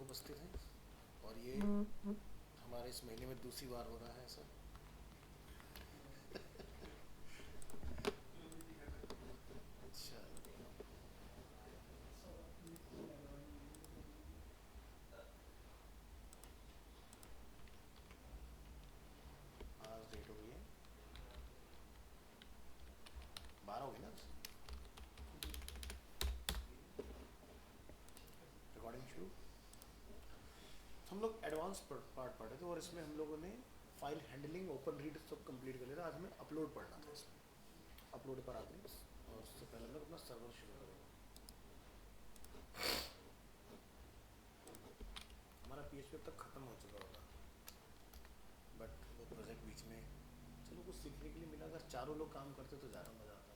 उपस्थित हैं और ये हमारे इस महीने में दूसरी बार हो रहा है ऐसा। अच्छा, आज डेट हो गई है 12 हो गई ना। रिकॉर्डिंग शुरू। हम लोग एडवांस पार्ट पढ़ रहे थे और इसमें हम लोगों ने फाइल हैंडलिंग ओपन रीड सब कंप्लीट कर लिया था। आज हमें अपलोड पढ़ना था। इसमें अपलोड पर आते हैं और उससे पहले हम लोग अपना सर्वर शुरू करेंगे। हमारा पीएचपी अब तक ख़त्म हो चुका होगा, बट वो प्रोजेक्ट बीच में, चलो कुछ सीखने के लिए मिला। अगर चारों लोग काम करते तो ज़्यादा मज़ा आता।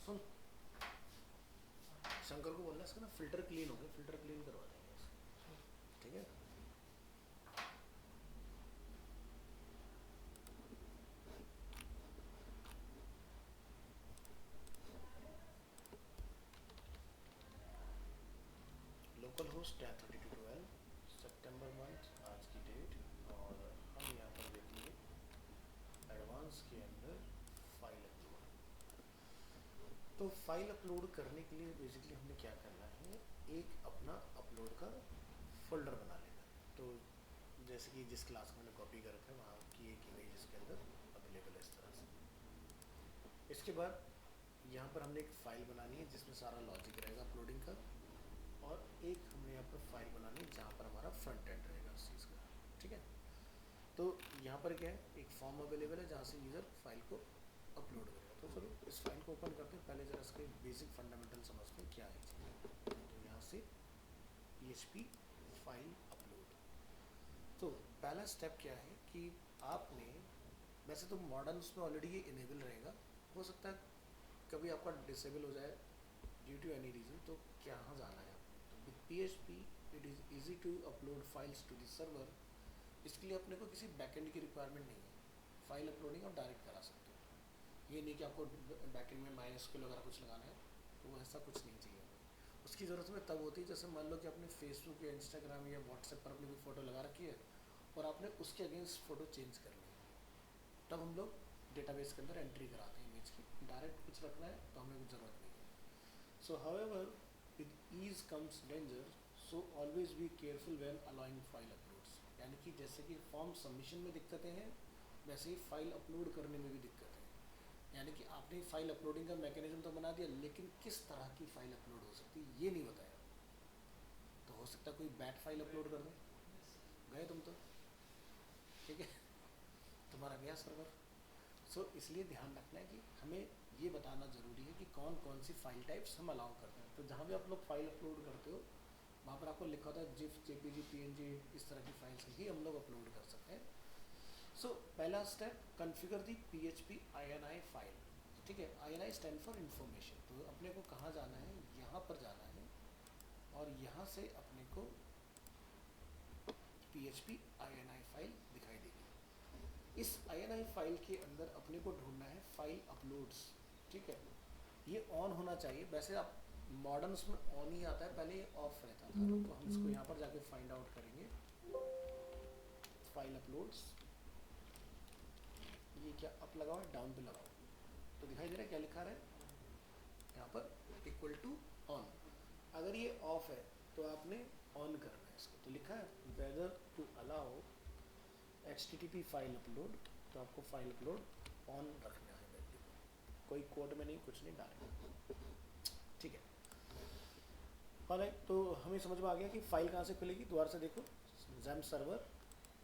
सुन, शंकर को बोलना इसका ना फिल्टर क्लीन हो गया, फिल्टर क्लीन करवा देंगे इसका, ठीक है। लोकल होस्ट है 3212 सितंबर मंथ, आज की डेट। और हम यहाँ पर देखेंगे एडवांस के अंदर फाइल अपलोड। तो फाइल अपलोड करने के लिए बेसिकली हमने क्या करना है, एक अपना अपलोड का फोल्डर बना लेना है। तो जैसे कि जिस क्लास में मैंने कॉपी कर रखा है वहाँ की एक इमेज इसके अंदर अवेलेबल है इस तरह से। इसके बाद यहाँ पर हमने एक फ़ाइल बनानी है जिसमें सारा लॉजिक रहेगा अपलोडिंग का, और एक हमने यहाँ पर फाइल बनानी है जहाँ पर हमारा फ्रंट एंड रहेगा उस चीज़ का, ठीक है। तो यहाँ पर क्या है, एक फॉर्म अवेलेबल है जहाँ से यूज़र फाइल को अपलोड करेगा। तो चलो इस फाइल को ओपन करते हैं। पहले जरा इसके बेसिक फंडामेंटल समझते हैं क्या है चीज़। तो यहाँ से PHP फाइल अपलोड। तो पहला स्टेप क्या है कि आपने, वैसे तो मॉडर्न में ऑलरेडी ये इनेबल रहेगा, हो सकता है कभी आपका डिसेबल हो जाए ड्यू टू एनी रीज़न। तो कहाँ जाना है आपने, तो with PHP it is easy to upload files to the server. इसके लिए अपने को किसी बैकएंड की रिक्वायरमेंट नहीं है। फाइल अपलोडिंग आप डायरेक्ट करा सकते हो। ये नहीं कि आपको बैकएंड में MySQL वगैरह कुछ लगाना है, तो ऐसा कुछ नहीं चाहिए हमें। उसकी ज़रूरत हमें तब होती है जैसे मान लो कि आपने फेसबुक या इंस्टाग्राम या व्हाट्सएप पर अपनी कोई फ़ोटो लगा रखी है और आपने उसके अगेंस्ट फ़ोटो चेंज करनी है, तब हम लोग डेटाबेस के अंदर एंट्री कराते हैं इमेज की। डायरेक्ट कुछ रखना है तो हमें कुछ ज़रूरत नहीं है। So however with ease comes danger, so always be careful when allowing file uploads. यानी कि जैसे कि फॉर्म सबमिशन में दिक्कतें हैं, वैसे ही फाइल अपलोड करने में भी दिक्कत है। यानी कि आपने फाइल अपलोडिंग का मैकेनिज्म तो बना दिया, लेकिन किस तरह की फ़ाइल अपलोड हो सकती है ये नहीं बताया। तो हो सकता है कोई बैट फाइल अपलोड कर दे, गए तुम तो, ठीक है, तुम्हारा गया सर्वर। सो इसलिए ध्यान रखना है कि हमें ये बताना ज़रूरी है कि कौन कौन सी फाइल टाइप्स हम अलाउ करते हैं। तो जहाँ भी आप लोग फाइल अपलोड करते हो वहाँ पर आपको लिखा होता है जिफ, JPG, PNG, इस तरह की फाइल्स ही हम लोग अपलोड कर सकते हैं। सो पहला स्टेप, कॉन्फ़िगर दी PHP INI फाइल, ठीक है। INI stand for information. तो अपने को कहाँ जाना है, यहाँ पर जाना है और यहाँ से अपने को PHP INI फाइल दिखाई देगी। इस INI फाइल के अंदर अपने को ढूंढना है फाइल अपलोड्स, ठीक है। ये ऑन होना चाहिए। वैसे आप मॉडर्न्स में ऑन ही आता है, पहले ये ऑफ रहता था। तो हम इसको यहाँ पर जाके फाइंड आउट करेंगे। फाइल अपलोड्स, ये क्या अप लगाओ डाउन पे लगाओ, तो दिखाई दे रहा है क्या लिखा रहा है यहाँ पर, इक्वल टू ऑन। अगर ये ऑफ है तो आपने ऑन करना है इसको। तो लिखा है whether to allow HTTP file upload, तो आपको फाइल अपलोड ऑन रखना है वैल्यू को, कोई कोड में नहीं, कुछ नहीं, डायरेक्ट, ठीक है। ऑलराइट, तो हमें समझ में आ गया कि फाइल कहाँ से खुलेगी। दोबारा से देखो, XAMPP सर्वर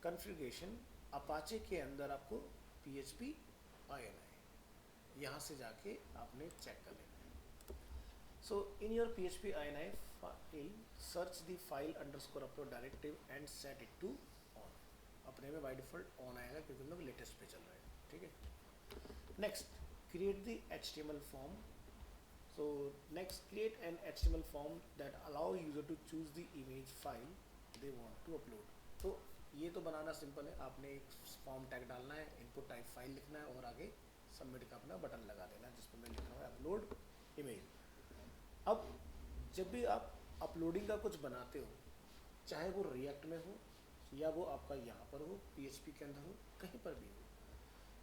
कॉन्फ़िगरेशन, अपाचे के अंदर आपको PHP INI, यहाँ से जाके आपने चेक कर लेना है। So in your PHP INI file search the file underscore upload directive and set it to on. अपने में बाई डिफ़ॉल्ट ऑन आएगा क्योंकि हम लोग लेटेस्ट पे चल रहे हैं, ठीक है। Next, create the HTML form. So next, create an HTML form that allow user to choose the image file they want to upload. तो ये तो बनाना सिंपल है, आपने एक फॉर्म टैग डालना है, इनपुट टाइप फाइल लिखना है और आगे सबमिट का अपना बटन लगा देना है जिसमें मैं लिख रहा हूँ अपलोड इमेज। अब जब भी आप अपलोडिंग का कुछ बनाते हो, चाहे वो रिएक्ट में हो या वो आपका यहाँ पर हो पीएचपी के अंदर हो, कहीं पर भी हो,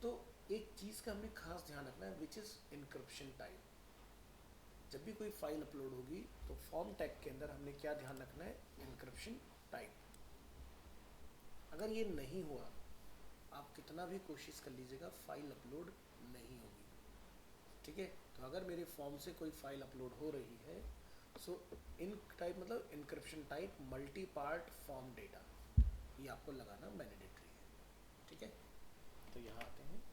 तो एक चीज़ का हमें खास ध्यान रखना है विच इज़ इनक्रिप्शन टाइप। जब भी कोई फाइल अपलोड होगी तो फॉर्म टैग के अंदर हमने क्या ध्यान रखना है, इनक्रिप्शन टाइप। अगर ये नहीं हुआ, आप कितना भी कोशिश कर लीजिएगा, फाइल अपलोड नहीं होगी। ठीक है, तो अगर मेरे फॉर्म से कोई फाइल अपलोड हो रही है, सो इन टाइप मतलब encryption type multi part form data, ये आपको लगाना मैंडेटरी है। ठीक है, तो यहाँ आते हैं।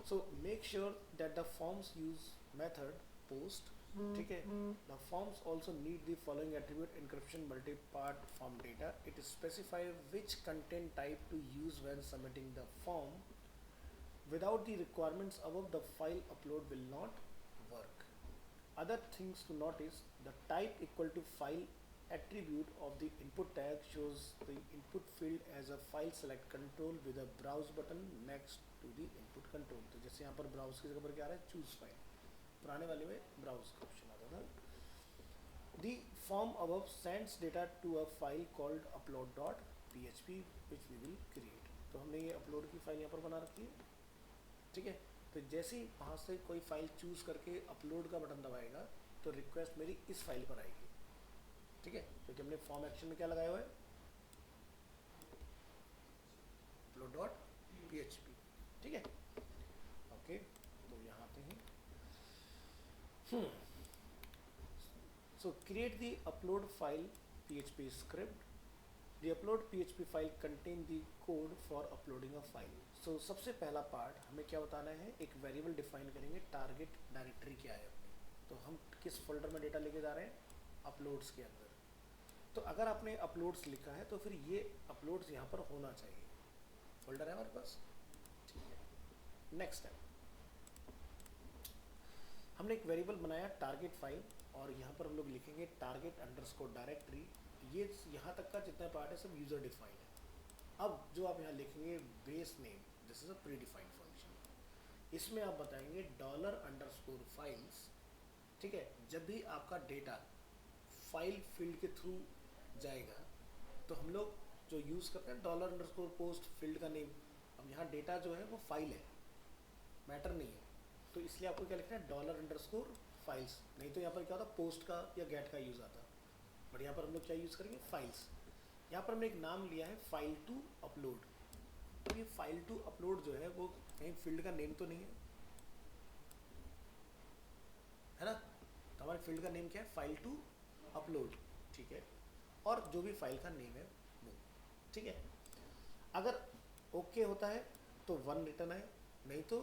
So make sure that the forms use method post. ठीक है, the forms also need the following attribute encryption multi part form data. It specifies which content type to use when submitting the form. Without the requirements above, the file upload will not work. Other things to notice: the type equal to file attribute of the input tag shows the input field as a file select control with a browse button next to the input control. तो जैसे यहाँ पर browse की जगह पर क्या आ रहा है, choose file, पुराने वाले में browse का ऑप्शन आता था। The form above sends data to a file called upload.php which we will create. तो हमने ये upload की फाइल यहाँ पर बना रखी है। ठीक है, तो जैसे ही वहाँ से कोई फाइल चूज करके अपलोड का बटन दबाएगा तो रिक्वेस्ट मेरी इस फाइल पर आएगी। ठीक है, क्योंकि हमने फॉर्म एक्शन में क्या लगाया हुआ है, upload.php। ठीक है, ओके, तो यहाँ आते हैं। So create the upload file PHP script. The upload PHP file contain the code for uploading a file. So सबसे पहला पार्ट हमें क्या बताना है, एक वेरिएबल डिफाइन करेंगे, टारगेट डायरेक्टरी क्या है अपनी, तो हम किस फोल्डर में डेटा लेके जा रहे हैं, अपलोड्स के अंदर। तो अगर आपने अपलोड्स लिखा है तो फिर ये अपलोड्स यहाँ पर होना चाहिए, फोल्डर है हमारे पास। ठीक है, नेक्स्ट स्टेप, हमने एक वेरिएबल बनाया टारगेट फाइल और यहाँ पर हम लोग लिखेंगे टारगेट अंडरस्कोर डायरेक्टरी। ये यहाँ तक का जितना पार्ट है सब यूज़र डिफाइंड है। अब जो आप यहाँ लिखेंगे base name, this is a pre defined function, इसमें आप बताएंगे डॉलर अंडरस्कोर फाइल्स। ठीक है, जब भी आपका डेटा फाइल फील्ड के थ्रू जाएगा तो हम लोग जो यूज़ करते हैं डॉलर अंडरस्कोर पोस्ट फील्ड का नेम। अब यहाँ डेटा जो है वो फाइल है, मैटर नहीं है, तो इसलिए आपको क्या लिखना है, डॉलर अंडरस्कोर फाइल्स। नहीं तो यहाँ पर क्या होता, पोस्ट का या गेट का यूज़ आता, बट यहाँ पर हम लोग क्या यूज़ करेंगे, फाइल्स। यहाँ पर हमने एक नाम लिया है फाइल टू अपलोड। तो ये फाइल टू अपलोड जो है वो कहीं फील्ड का नेम तो नहीं है ना, तो हमारे फील्ड का नेम क्या है, फाइल टू अपलोड। ठीक है, और जो भी फाइल का नेम है वो। ठीक है, अगर ओके होता है तो 1 रिटर्न आए, नहीं तो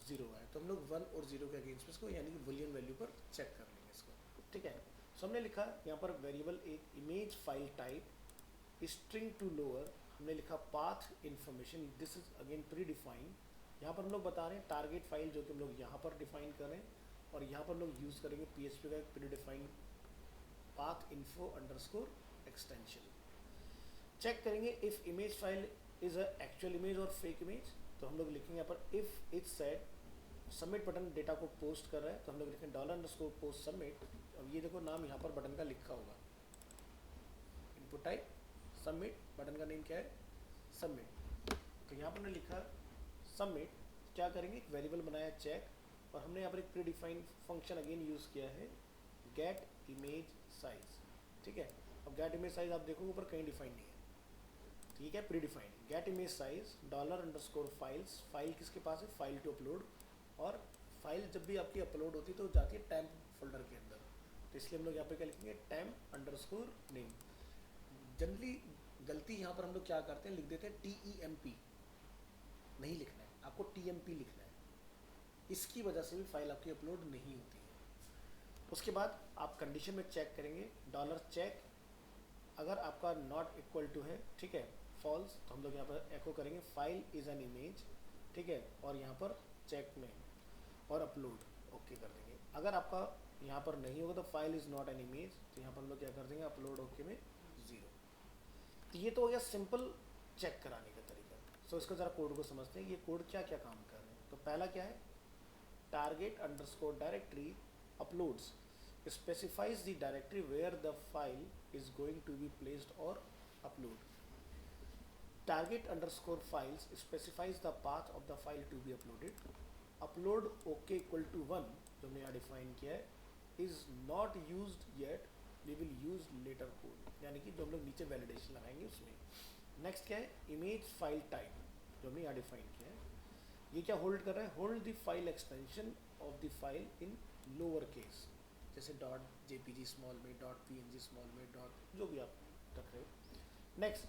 0 आए। तो हम लोग 1 और 0 के अगेंस्ट इसको यानी कि बुलियन वैल्यू पर चेक कर लेंगे इसको। ठीक है, सो हमने लिखा यहाँ पर वेरिएबल एक image file type string to lower, हमने लिखा path information, this is again predefined. यहाँ पर हम लोग बता रहे हैं टारगेट फाइल जो कि हम लोग यहाँ पर डिफाइन करें, और यहाँ पर लोग यूज़ करेंगे PHP का एक predefined path info underscore extension. Check करेंगे if image file is a actual image और फेक इमेज, तो हम लोग लिखेंगे यहाँ पर if it set submit button data को पोस्ट कर रहा है, तो हम लोग लिखेंगे डॉलर अंडरस्कोर पोस्ट सबमिट। अब ये देखो नाम यहाँ पर बटन का लिखा होगा, इनपुट टाइप सबमिट, बटन का नेम क्या है, सबमिट। तो यहाँ पर हमने लिखा सबमिट, क्या करेंगे, एक वेरिएबल बनाया चेक, और हमने यहाँ पर एक pre defined function again use किया है गेट इमेज साइज। ठीक है, अब गेट इमेज साइज आप देखो ऊपर कहीं डिफाइन नहीं है, ठीक है, predefined get image size dollar underscore files. File किसके पास है, फाइल टू अपलोड, और फाइल जब भी आपकी अपलोड होती है तो जाती है टैम्प फोल्डर के अंदर, तो इसलिए हम लोग यहाँ पे क्या लिखेंगे, टैम्प अंडरस्कोर नेम। जनरली गलती यहाँ पर हम लोग क्या करते हैं, लिख देते हैं TEMP, नहीं लिखना है आपको, TMP लिखना है, इसकी वजह से भी फाइल आपकी अपलोड नहीं होती है। उसके बाद आप कंडीशन में चेक करेंगे डॉलर चेक, अगर आपका नॉट इक्वल टू है, ठीक है, फॉल्स, तो हम लोग यहाँ पर एको करेंगे फाइल इज़ एन इमेज। ठीक है, और यहाँ पर चेक में और अपलोड ओके कर देंगे। अगर आपका यहाँ पर नहीं होगा तो file is not an image, तो यहाँ पर हम लोग क्या कर देंगे, अपलोड ओके में 0। तो ये तो हो गया सिंपल चेक कराने का तरीका। सो इसको ज़रा कोड को समझते हैं, ये कोड क्या क्या काम कर रहे हैं। तो पहला क्या है, target underscore directory uploads specifies the directory where the file is going to be placed or upload. Target underscore files specifies the path of the file to be uploaded. Upload OK equal to 1 जो हमने यहाँ define किया है is not used yet, we will use later code, यानी कि जो हम लोग नीचे वैलिडेशन लगाएंगे उसमें। नेक्स्ट क्या है, इमेज फाइल टाइप जो हमने यहाँ डिफाइन किया है, ये क्या होल्ड कर रहा है, hold the file extension of the file in lower case, जैसे डॉट जेपीजी स्मॉल में, डॉट पीएनजी स्मॉल में, डॉट जो भी आप रख रहे हो। Next,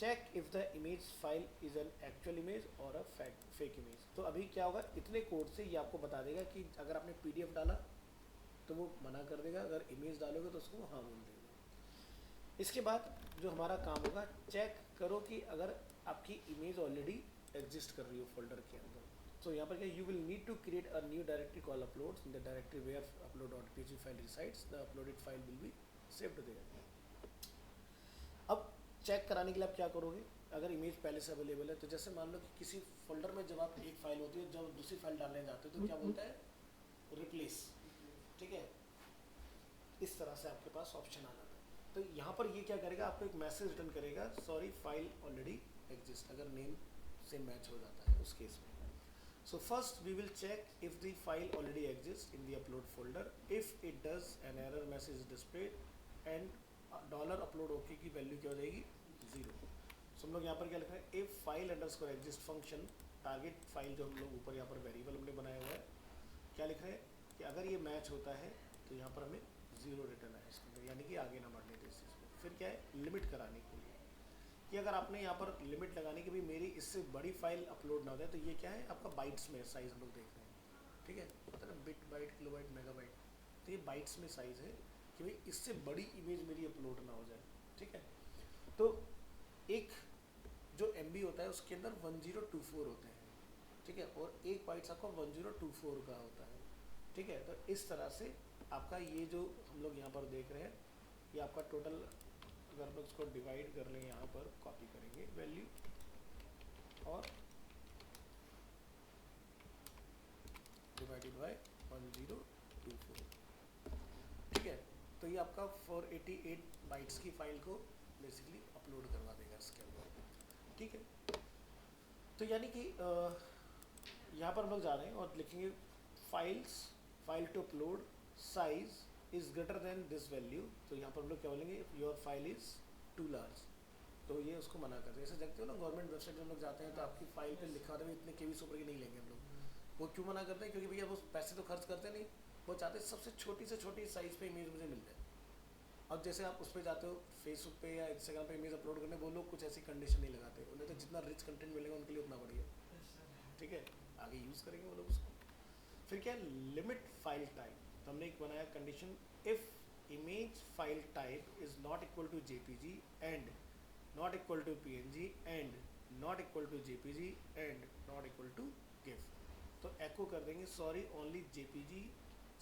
check if the image file is an actual image और अ फेक इमेज। तो अभी क्या होगा, इतने कोड से ये आपको बता देगा कि अगर आपने पीडीएफ डाला तो वो मना कर देगा, अगर इमेज डालोगे तो उसको हाँ बोल देगा। इसके बाद जो हमारा काम होगा, चेक करो कि अगर आपकी इमेज ऑलरेडी एग्जिस्ट कर रही हो फोल्डर के अंदर। तो यहाँ पर क्या, you will need to create a new directory call uploads in the directory where upload dot PHP file resides, the uploaded file will be saved there. अब चेक कराने के लिए आप क्या करोगे, अगर इमेज पहले से अवेलेबल है तो जैसे मान लो कि किसी फोल्डर में जब आप एक फाइल होती है, जब दूसरी फाइल डालने जाते हो तो क्या बोलता है, रिप्लेस, ठीक है, इस तरह से आपके पास ऑप्शन आ जाता है। तो यहाँ पर ये क्या करेगा, आपको एक मैसेज रिटर्न करेगा, सॉरी फाइल ऑलरेडी एग्जिस्ट, अगर नेम से मैच हो जाता है उस केस में। So first we will check if the file already exists in the upload folder. If it does, an error message is displayed and dollar upload okay की value क्या हो जाएगी, 0। सो हम लोग यहाँ पर क्या लिख रहे हैं, if file underscore exist function target file जो हम लोग ऊपर यहाँ पर वेरिएबल हमने बनाया हुआ है, क्या लिख रहे हैं कि अगर ये मैच होता है तो यहाँ पर हमें 0 रिटर्न है इसके अंदर, यानी कि आगे ना बढ़ने दें इस चीज़ को। फिर क्या है, लिमिट कराने के लिए कि अगर आपने यहाँ पर लिमिट लगाने की भी मेरी इससे बड़ी फाइल अपलोड ना हो जाए, तो ये क्या है आपका बाइट्स में साइज़ हम लोग देख रहे हैं, ठीक है, पता ना bit byte kilobyte megabyte, तो ये बाइट्स में साइज़ है कि भाई इससे बड़ी इमेज मेरी अपलोड ना हो जाए, ठीक है। तो एक जो MB होता है उसके अंदर 1024 होते हैं, ठीक है, और एक बाइट्स आपका 1024 का होता है, ठीक है। तो इस तरह से आपका ये जो हम लोग यहाँ पर देख रहे हैं, ये आपका टोटल, अगर हम उसको डिवाइड कर लें, यहाँ पर कॉपी करेंगे वैल्यू और डिवाइडेड बाय 1024, ठीक है। तो ये आपका 488 बाइट्स की फाइल को बेसिकली अपलोड करवा देगा इसके अंदर, ठीक है। तो यानी कि यहाँ पर हम लोग जा रहे हैं और लिखेंगे file to upload size is greater than this value. तो यहाँ पर हम लोग क्या बोलेंगे, your file is too large, तो ये उसको मना करते हैं। जैसे देखते हो ना गवर्नमेंट वेबसाइट में हम लोग जाते हैं तो आपकी फाइल पे लिखा होता है इतने केबी से ऊपर की नहीं लेंगे हम लोग। वो क्यों मना करते हैं, क्योंकि भैया वो पैसे तो खर्च करते नहीं, वो चाहते हैं सबसे छोटी से छोटी साइज़ पे इमेज मुझे मिल जाए। अब जैसे आप उस पर जाते हो फेसबुक पे या इंस्टाग्राम पे इमेज अपलोड करने, वो लोग कुछ ऐसी कंडीशन नहीं लगाते, उन्हें तो जितना रिच कंटेंट मिलेगा उनके लिए उतना बढ़िया, ठीक है, आगे यूज़ करेंगे वो लोग उसको। फिर क्या है, लिमिट फाइल टाइप, तो हमने एक बनाया condition, if image file type is not equal to JPG and not equal to PNG and not equal to JPG and not equal to GIF, तो एको कर देंगे sorry only JPG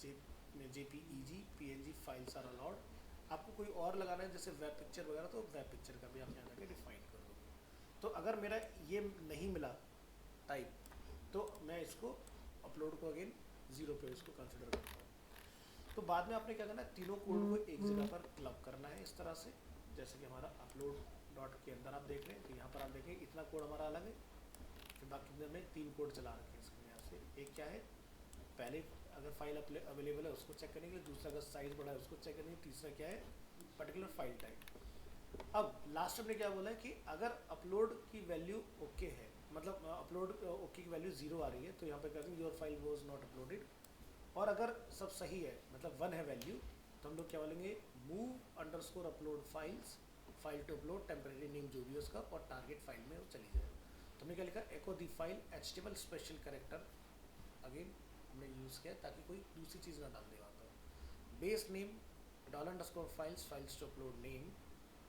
JPEG PNG files are allowed. आपको कोई और लगाना है जैसे web picture वगैरह, तो वेब पिक्चर का भी आप यहाँ जाके डिफाइन कर दोगे। तो अगर मेरा ये नहीं मिला टाइप, तो मैं इसको अपलोड को अगेन 0 पे इसको कंसिडर करता हूँ। तो बाद में आपने क्या करना है, तीनों कोड को एक जगह पर क्लब करना है इस तरह से, जैसे कि हमारा अपलोड डॉट के अंदर आप देख रहे हैं, तो यहाँ पर आप देखें इतना कोड हमारा अलग है, फिर बाकी अंदर में 3 कोड चला रखे हैं इसके यहाँ से। एक क्या है, पहले अगर फाइल अवेलेबल है उसको चेक करने के लिए, दूसरा अगर साइज़ बड़ा है उसको चेक करने के लिए, तीसरा क्या है, पर्टिकुलर फाइल टाइप। अब लास्ट में क्या बोला है कि अगर अपलोड की वैल्यू ओके है, मतलब अपलोड ओके की वैल्यू 0 आ रही है, तो यहाँ पर कहते हैं your file was not uploaded. और अगर सब सही है, मतलब 1 है वैल्यू, तो हम लोग क्या बोलेंगे, move underscore upload files file to upload temporary name जो भी है उसका, और टारगेट फाइल में वो चली जाए। तो हमने क्या लिखा, echo the file HTML special character, again हमने यूज़ किया ताकि कोई दूसरी चीज़ ना डाल दे वहाँ पर। Base name $_ files to upload name,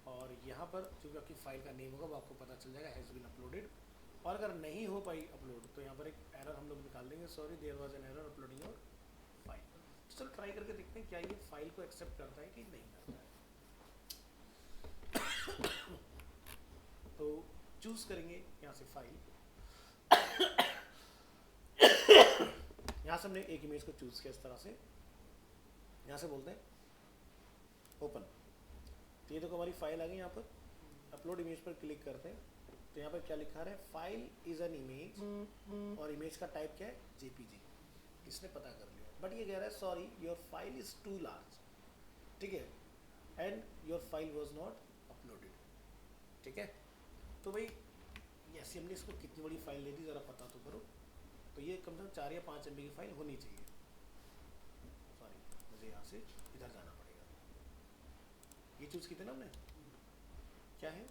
और यहाँ पर जो भी आपकी फ़ाइल का नेम होगा वो आपको पता चल जाएगा हैज़ बीन अपलोडेड। और अगर नहीं हो पाई अपलोड तो यहाँ पर एक एरर हम लोग निकाल देंगे, sorry there was an error uploading your file. चलो ट्राई करके देखते हैं क्या ये फाइल को एक्सेप्ट करता है कि नहीं करता है। तो चूज करेंगे यहाँ से फाइल, यहाँ से हमने एक इमेज को चूज किया इस तरह से, यहाँ से बोलते हैं ओपन। तो ये देखो हमारी फाइल आ गई यहाँ पर, अपलोड इमेज पर क्लिक करते हैं तो यहाँ पर क्या लिखा है, फाइल इज एन इमेज, और इमेज का टाइप क्या है, जेपीजी। इसने पता कर लिया, बट ये कह रहा है sorry your file is too large, ठीक है, and your file was not uploaded, ठीक है। तो भाई ऐसे हमने इसको कितनी बड़ी फाइल ले दी ज़रा पता तो करो। तो ये कम से कम 4 या 5 MB की फाइल होनी चाहिए। सॉरी, मुझे यहाँ से इधर जाना पड़ेगा। ये चूज़ की थी ना हमने, क्या है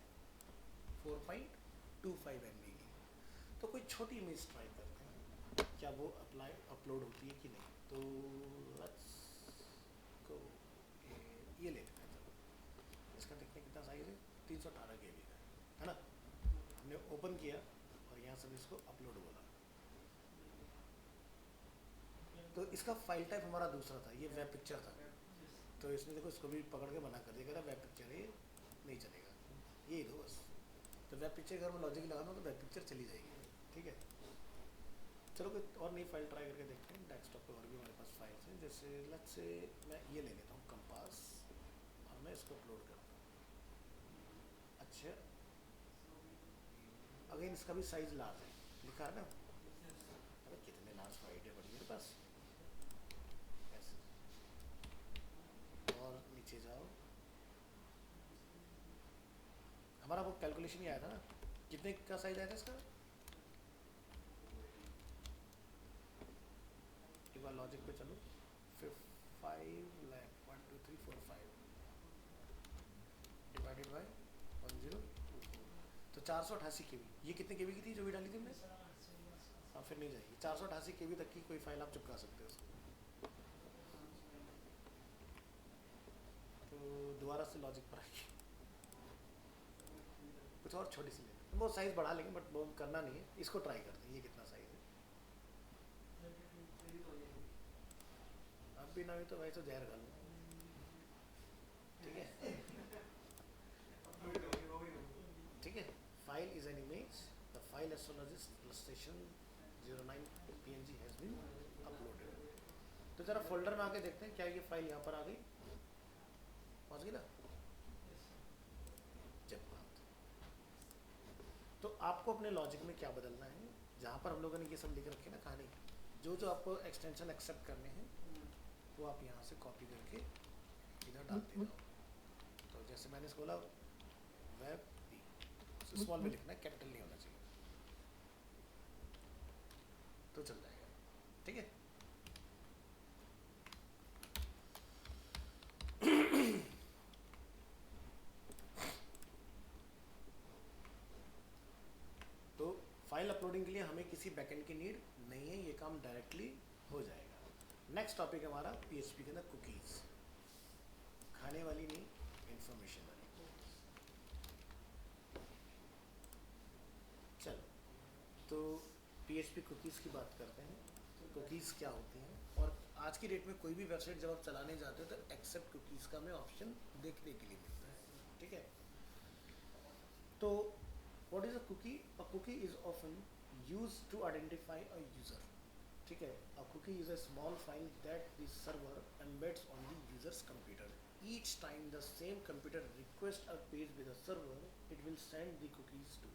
4.25 MB की। तो कोई छोटी इमेज ट्राई करते हैं, क्या वो अपलोड होती है कि नहीं। तो लेट्स गो, ये ले लेते हैं। चलो इसका देखते हैं कितना साइज है, 318 KB का है ना। हमने ओपन किया और यहाँ से इसको अपलोड बोला, तो इसका फाइल टाइप हमारा दूसरा था, ये वेब पिक्चर था। तो इसने देखो इसको भी पकड़ के मना कर दिया, कह रहा वेब पिक्चर है, नहीं चलेगा, ये दो बस। तो वेब पिक्चर अगर मैं लॉजिक लगाना तो वेब पिक्चर चली जाएगी, ठीक है। चलो कोई और नई फाइल ट्राई करके देखते हैं। डेस्कटॉप पे और भी हमारे पास फाइल्स हैं, जैसे लेट्स से मैं ये ले लेता हूँ कंपास, और मैं इसको अपलोड करता हूँ। अच्छा, अगेन इसका भी साइज लार्ज है, लिखा है ना। अरे कितने लार्ज फाइल है बड़ी मेरे पास। ऐसे और नीचे जाओ, हमारा वो कैलकुलेशन ही आया था ना, कितने का साइज आया था इसका। एक बार लॉजिक पे चलो, 5 लाख 1 2 3 4 5 डिवाइडेड बाय 1024, तो 488 KB। ये कितने KB की थी जो भी डाली थी हमने। हाँ फिर नहीं जाएगी, 488 KB तक की कोई फाइल आप चिपका सकते हो उसको। तो दोबारा से लॉजिक पर आएगी, कुछ और छोटी सी लेते हैं, बहुत साइज बढ़ा लेंगे बट वो करना नहीं है। इसको ट्राई करते हैं, ये कितना साइज है। अब भी ना भी तो भाई तो जहर खा लो, ठीक है। ठीक है, file is an image, the file as soon as illustration 09 PNG has been uploaded. तो जरा फोल्डर में आके देखते हैं क्या ये फाइल यहाँ पर आ गई, पहुँच गई ना। जब बात, तो आपको अपने लॉजिक में क्या बदलना है, जहाँ पर हम लोगों ने ये सब लिख रखे ना कहानी, जो जो आपको एक्सटेंशन एक्सेप्ट करने हैं वो आप यहाँ से कॉपी करके इधर डालते जाओ। तो जैसे मैंने इसको बोला वेब पी, स्मॉल में लिखना है, कैपिटल नहीं होना चाहिए, तो चल जाएगा, ठीक है। तो फाइल अपलोडिंग के लिए हमें किसी बैकएंड की नीड नहीं है, ये काम डायरेक्टली हो जाएगा। नेक्स्ट टॉपिक हमारा PHP के अंदर कुकीज़, खाने वाली नहीं, इंफॉर्मेशन वाली। चलो तो PHP कुकीज़ की बात करते हैं। कुकीज़ क्या होती हैं, और आज की डेट में कोई भी वेबसाइट जब आप चलाने जाते हो तो एक्सेप्ट कुकीज़ का हमें ऑप्शन देखने के लिए मिलता है, ठीक है। तो what is a cookie? A cookie is often used to identify a user, ठीक है। A cookie is a small file that the server embeds on the user's computer. Each time the same computer requests a page with a server, it will send the cookies to.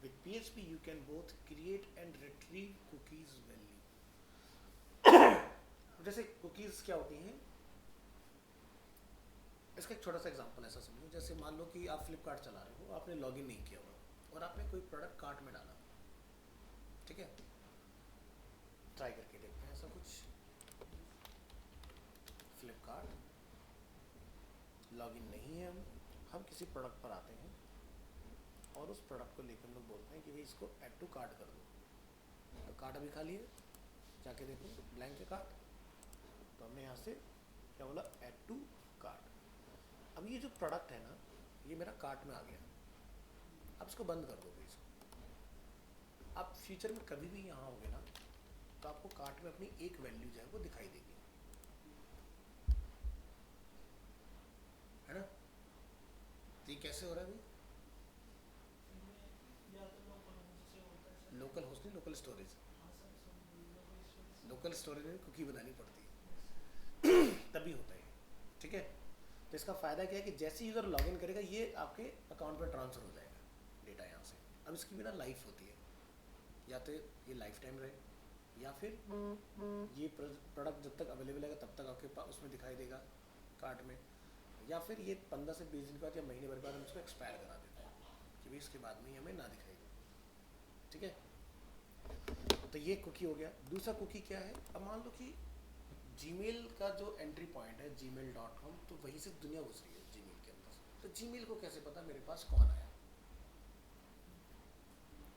With PHP, you can both create and retrieve cookies value. जैसे cookies क्या होती हैं, इसका एक छोटा सा example ऐसा समझो, जैसे मान लो कि आप फ्लिपकार्ट चला रहे हो, आपने लॉगिन नहीं किया हुआ और आपने कोई प्रोडक्ट कार्ट में डाला, ठीक है। ट्राई करके देखते हैं ऐसा कुछ, फ्लिपकार्ट लॉगिन नहीं है, हम किसी प्रोडक्ट पर आते हैं और उस प्रोडक्ट को लेकर हम लोग बोलते हैं कि भाई इसको ऐड टू कार्ट कर दो। तो कार्ट अभी खाली है, जाके देखो ब्लैंक है कार्ट, तो हमने यहाँ से क्या बोला, ऐड टू कार्ट। अब ये जो प्रोडक्ट है ना, ये मेरा कार्ट में आ गया, अब इसको बंद कर दो इसको। आप फ्यूचर में कभी भी यहाँ होगे ना तो आपको कार्ट में अपनी एक वैल्यू जो है वो दिखाई देगी, है ना। तो ये कैसे हो रहा है भाई, लोकल स्टोरेज, लोकल स्टोरेज में कुकी बनानी पड़ती है तभी होता है, ठीक है। तो इसका फ़ायदा क्या है कि जैसे यूज़र लॉगिन करेगा ये आपके अकाउंट में ट्रांसफ़र हो जाएगा डेटा यहाँ से। अब इसकी भी ना लाइफ होती है, या तो ये लाइफ टाइम रहे या फिर ये प्रोडक्ट जब तक अवेलेबल है तब तक आपके पास उसमें दिखाई देगा कार्ट में, या फिर ये 15 से 20 दिन के बाद या महीने भर के बाद हम उसको एक्सपायर करा देते हैं कि भाई इसके बाद में हमें ना दिखाई दे, ठीक है। तो ये कुकी हो गया। दूसरा कुकी क्या है, अब मान लो कि जीमेल का जो एंट्री पॉइंट है gmail.com, तो वहीं से दुनिया घुस रही है जीमेल के अंदर, तो जीमेल को कैसे पता मेरे पास कौन आया,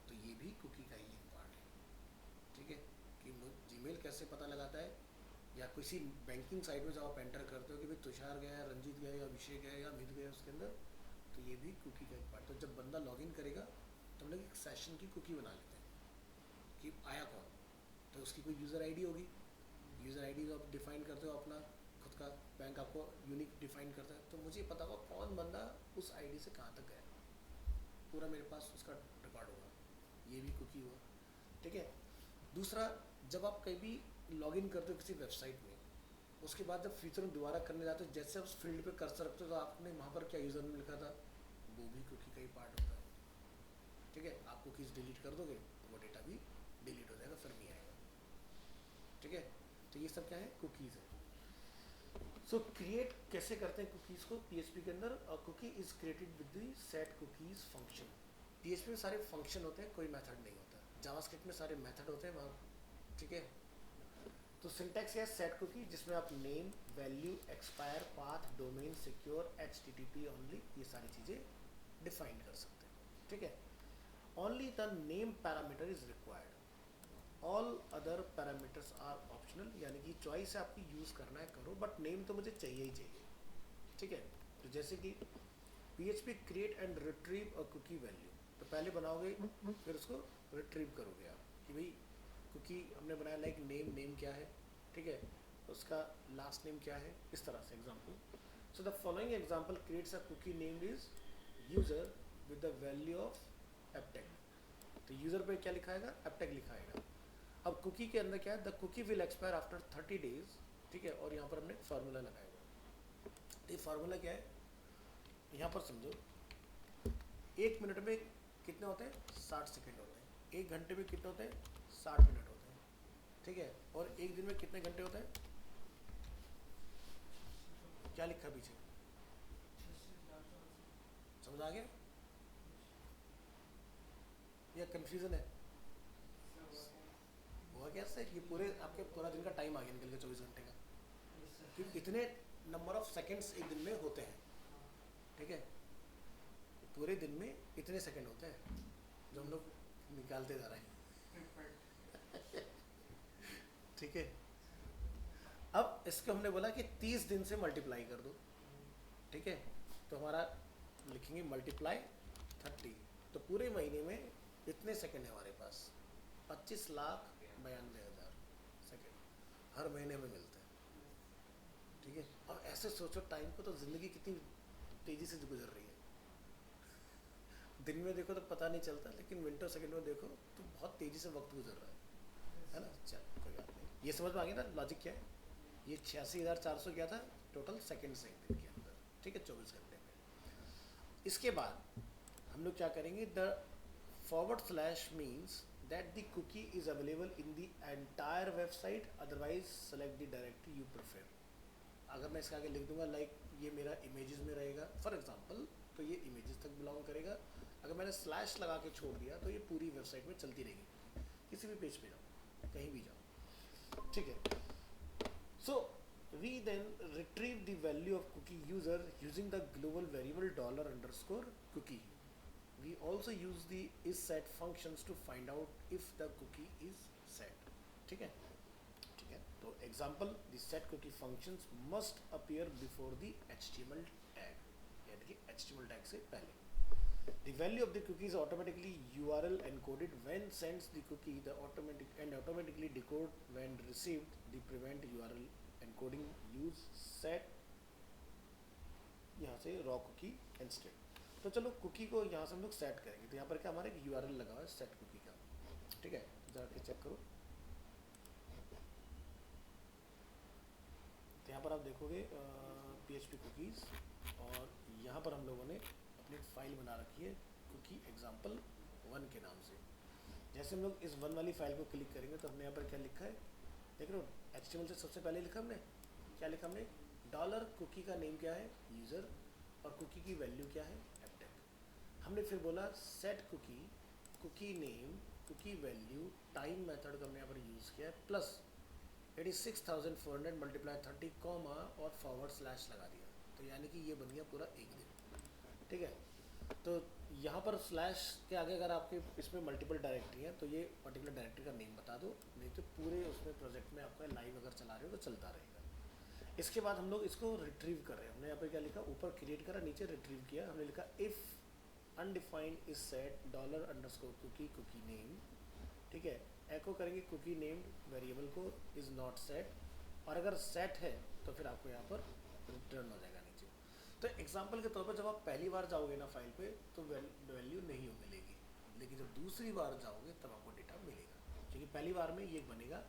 तो ये भी कुकी का ही एक पार्ट है, ठीक है। कि जीमेल कैसे पता लगाता है, या किसी बैंकिंग साइट में जब आप एंटर करते हो कि भाई तुषार गया है, रंजीत गया या अभिषेक गया या अमित गया उसके अंदर, तो ये भी कुकी का एक पार्ट। तो जब बंदा लॉगिन करेगा तो हम लोग एक सेशन की कुकी बना लेते हैं कि आया कौन, तो उसकी कोई यूज़र आईडी होगी, यूज़र आईडी आप डिफाइन करते हो अपना खुद का, बैंक आपको यूनिक डिफाइन करता है, तो मुझे पता होगा कौन बंदा उस आईडी से कहाँ तक गया, पूरा मेरे पास उसका रिकॉर्ड होगा, ये भी कुकी हुआ, ठीक है। दूसरा, जब आप कहीं भी लॉगिन करते हो किसी वेबसाइट में, उसके बाद जब फ्यूचर में दोबारा करने जाते हो, जैसे उस फील्ड पे कर्सर रखते हो तो आपने वहाँ पर क्या यूज़र नेम लिखा था, वो भी कुकी का ही पार्ट होता है, ठीक है। आप कुकीज़ डिलीट कर दोगे तो वो डेटा भी डिलीट हो जाएगा, फिर नहीं आएगा, ठीक है। तो ये सब क्या है, कुकीज़ है। सो क्रिएट कैसे करते हैं कुकीज़ को पीएचपी के अंदर, cookie is created with the set cookies function. PHP में सारे फंक्शन होते हैं, कोई मेथड नहीं होता। जावास्क्रिप्ट में सारे मेथड होते हैं वहाँ, ठीक है। तो सिंटैक्स है सेट कुकी, जिसमें आप name, value, expire, path, domain, secure, HTTP only, ये सारी चीज़ें डिफाइन कर सकते हैं, ठीक है। Only the name parameter is required, all other parameters are optional, यानी कि चॉइस है आपकी, यूज़ करना है करो, बट नेम तो मुझे चाहिए ही चाहिए, ठीक है। तो जैसे कि PHP create and retrieve a cookie value, तो पहले बनाओगे फिर उसको रिट्रीव करोगे आप कि भाई कुकी हमने बनाया, लाइक नेम, नेम क्या है, ठीक है, उसका लास्ट नेम क्या है, इस तरह से example. So the following example creates a cookie name is user with the value of Aptech, तो यूजर पे क्या लिखाएगा, एपटेक लिखाएगा। अब कुकी के अंदर क्या है, the cookie will expire after 30 days, ठीक है, और यहाँ पर हमने फार्मूला लगाएगा। तो ये फार्मूला क्या है, यहाँ पर समझो, 1 मिनट में कितने होते हैं, 60 सेकेंड होते हैं, 1 घंटे में कितने होते हैं, 60 मिनट होते हैं, ठीक है, और एक दिन में कितने घंटे होते हैं, क्या लिखा पीछे, समझ आ गया या कंफ्यूजन है, हुआ क्या से, ये पूरे आपके पूरा दिन का टाइम आ गया निकल के 24 घंटे का, क्योंकि इतने नंबर ऑफ सेकेंड्स एक दिन में होते हैं, ठीक है, पूरे दिन में इतने सेकंड होते हैं जो हम लोग निकालते जा रहे हैं ठीक है। अब इसको हमने बोला कि 30 दिन से मल्टीप्लाई कर दो, ठीक है, तो हमारा लिखेंगे मल्टीप्लाई 30, तो पूरे महीने में इतने सेकंड है हमारे पास, 25,92,000 सेकंड हर महीने में मिलते हैं, ठीक है। अब ऐसे सोचो टाइम को, तो ज़िंदगी कितनी तेज़ी से गुजर रही है, दिन में देखो तो पता नहीं चलता, लेकिन मिनटों सेकंड में देखो तो बहुत तेज़ी से वक्त गुजर रहा है ना। चल कोई बात नहीं, ये समझ में आ गया ना लॉजिक क्या है। ये 86,400 क्या था टोटल सेकंड से एक दिन के अंदर, ठीक है, 24 घंटे में। इसके बाद हम लोग क्या करेंगे, the forward slash means that the cookie is available in the entire website, otherwise select the directory you prefer. अगर मैं इसके आगे लिख दूंगा लाइक ये मेरा इमेजेस में रहेगा फॉर एग्जांपल, तो ये इमेजेस तक बिलोंग करेगा। अगर मैंने स्लैश लगा के छोड़ दिया तो ये पूरी वेबसाइट में चलती रहेगी, किसी भी पेज पे जाओ, कहीं भी जाओ, ठीक है। So we then retrieve the value of cookie user using the global variable $_cookie. We also use the isSet functions to find out if the cookie is set, ठीक है, ठीक है। तो example, the set cookie functions must appear before the HTML tag, यानी कि HTML tag से पहले। The value of the cookie is automatically URL encoded when sends the cookie, the automatically decode when received. The prevent URL encoding use set यहाँ से raw cookie instead। तो चलो cookie को यहाँ से हम लोग सेट करेंगे, तो यहाँ पर क्या हमारा एक URL लगा हुआ है सेट कुकी का, ठीक है। जाके चेक करो। तो यहाँ पर आप देखोगे PHP कुकीज़, और यहाँ पर हम लोगों ने अपनी फाइल बना रखी है कुकी एग्जाम्पल 1 के नाम से। जैसे हम लोग इस 1 वाली फाइल को क्लिक करेंगे तो हमने यहाँ पर क्या लिखा है, देख रहे हो, HTML से सबसे पहले लिखा हमने, क्या लिखा हमने, डॉलर कुकी का नेम क्या है, यूज़र, और कुकी की वैल्यू क्या है, एपटेक। हमने फिर बोला set cookie, cookie name, cookie value, time method का हमने यहाँ पर यूज़ किया है, प्लस 86,400 मल्टीप्लाई 30 कॉमा और फॉरवर्ड स्लैश लगा दिया। तो यानी कि ये बन गया पूरा एक दिन, ठीक है। तो यहाँ पर स्लैश के आगे अगर आपके इसमें मल्टीपल डायरेक्टरी है तो ये पर्टिकुलर डायरेक्टरी का नेम बता दो, नहीं तो पूरे उसमें प्रोजेक्ट में आपका लाइव अगर चला रहे हो तो चलता रहेगा। इसके बाद हम लोग इसको रिट्रीव कर रहे हैं। हमने यहाँ पर क्या लिखा, ऊपर क्रिएट करा, नीचे रिट्रीव किया। हमने लिखा if undefined is set dollar underscore cookie cookie name, ठीक है। एको करेंगे कुकी नेम वेरिएबल को इज़ नॉट सेट, और अगर सेट है तो फिर आपको यहाँ पर रिटर्न हो जाएगा नीचे। तो एग्जांपल के तौर पर जब आप पहली बार जाओगे ना फाइल पे तो वैल्यू नहीं मिलेगी, लेकिन जब दूसरी बार जाओगे तब आपको डेटा मिलेगा, क्योंकि पहली बार में ये बनेगा,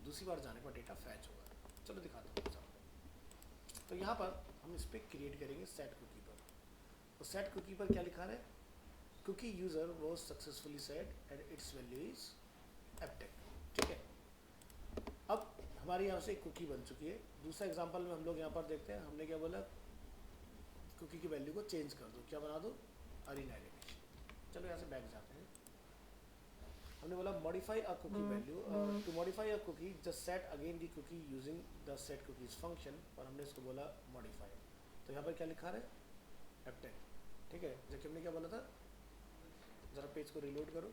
दूसरी बार जाने पर डेटा फैच होगा। चलो दिखाता हूँ एग्जाम्पल। तो यहाँ पर हम इस पर क्रिएट करेंगे सेट कुकी पर। तो सेट कुकी पर क्या लिखा है, cookie user was successfully set and its value is Aptech, ठीक है। अब हमारी यहाँ से एक कुकी बन चुकी है। दूसरा एग्जांपल में हम लोग यहाँ पर देखते हैं, हमने क्या बोला, कुकी की वैल्यू को चेंज कर दो, क्या बना दो, अरीना एनिमेशन। चलो यहाँ से बैक जाते हैं। हमने बोला modify a cookie value, to modify a cookie just set again the cookie using the set cookies function, और हमने इसको बोला मॉडिफाई। तो यहाँ पर क्या लिखा है, एपटेक, ठीक है। जबकि हमने क्या बोला था, ज़रा पेज को रिलोड करो।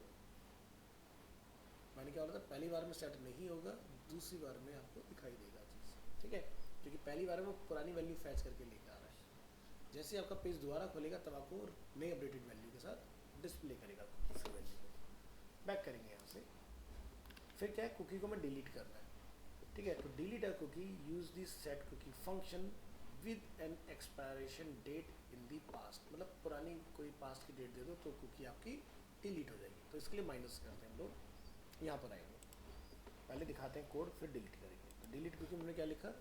मैंने क्या बोला था, पहली बार में सेट नहीं होगा, दूसरी बार में आपको दिखाई देगा चीज़, ठीक है, क्योंकि पहली बार में वो पुरानी वैल्यू फैच करके लेकर आ रहा है। जैसे आपका पेज दोबारा खोलेगा तब आपको नई अपडेटेड वैल्यू के साथ डिस्प्ले करेगा कुकी वैल्यू को। बैक करेंगे यहाँ से, फिर क्या है, कुकी को मैं डिलीट करना है, ठीक है। तो delete a cookie use this set cookie function with an expiration date in the past, मतलब पुरानी कोई पास्ट की डेट दे दो तो कुकी आपकी डिलीट हो जाएगी। तो इसके लिए माइनस करते हैं हम लोग, यहाँ पर आएंगे, पहले दिखाते हैं कोड फिर डिलीट करेंगे। तो डिलीट कुकी हमने क्या लिखा,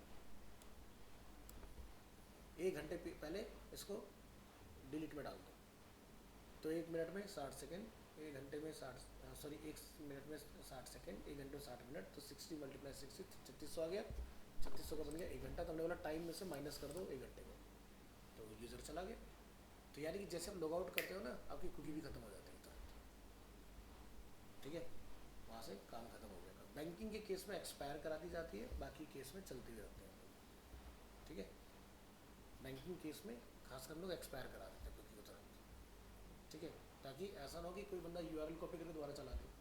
1 घंटे पहले इसको डिलीट में डाल दो। तो 1 मिनट में 60 सेकेंड, 1 घंटे में 60, सॉरी 1 मिनट में 60 सेकेंड, 1 घंटे में 60 मिनट, तो 60 मल्टीप्लाई 60 3600 आ गया, 3600 का बन गया 1 घंटा। तो हमने बोला टाइम में से माइनस कर दो 1 घंटे को, तो यूज़र चला गया। तो यानी कि जैसे हम लॉग आउट करते हो ना, आपकी कुकी भी खत्म हो जाती है तुरंत, ठीक है, वहाँ से काम खत्म हो गया। बैंकिंग के केस में एक्सपायर करा दी जाती है, बाकी केस में चलते हुए रखते हैं, ठीक है। बैंकिंग केस में खासकर हम लोग एक्सपायर करा देते हैं कुकी को तुरंत, ठीक है, ताकि ऐसा ना हो कि कोई बंदा URL कॉपी करके दोबारा चला दे।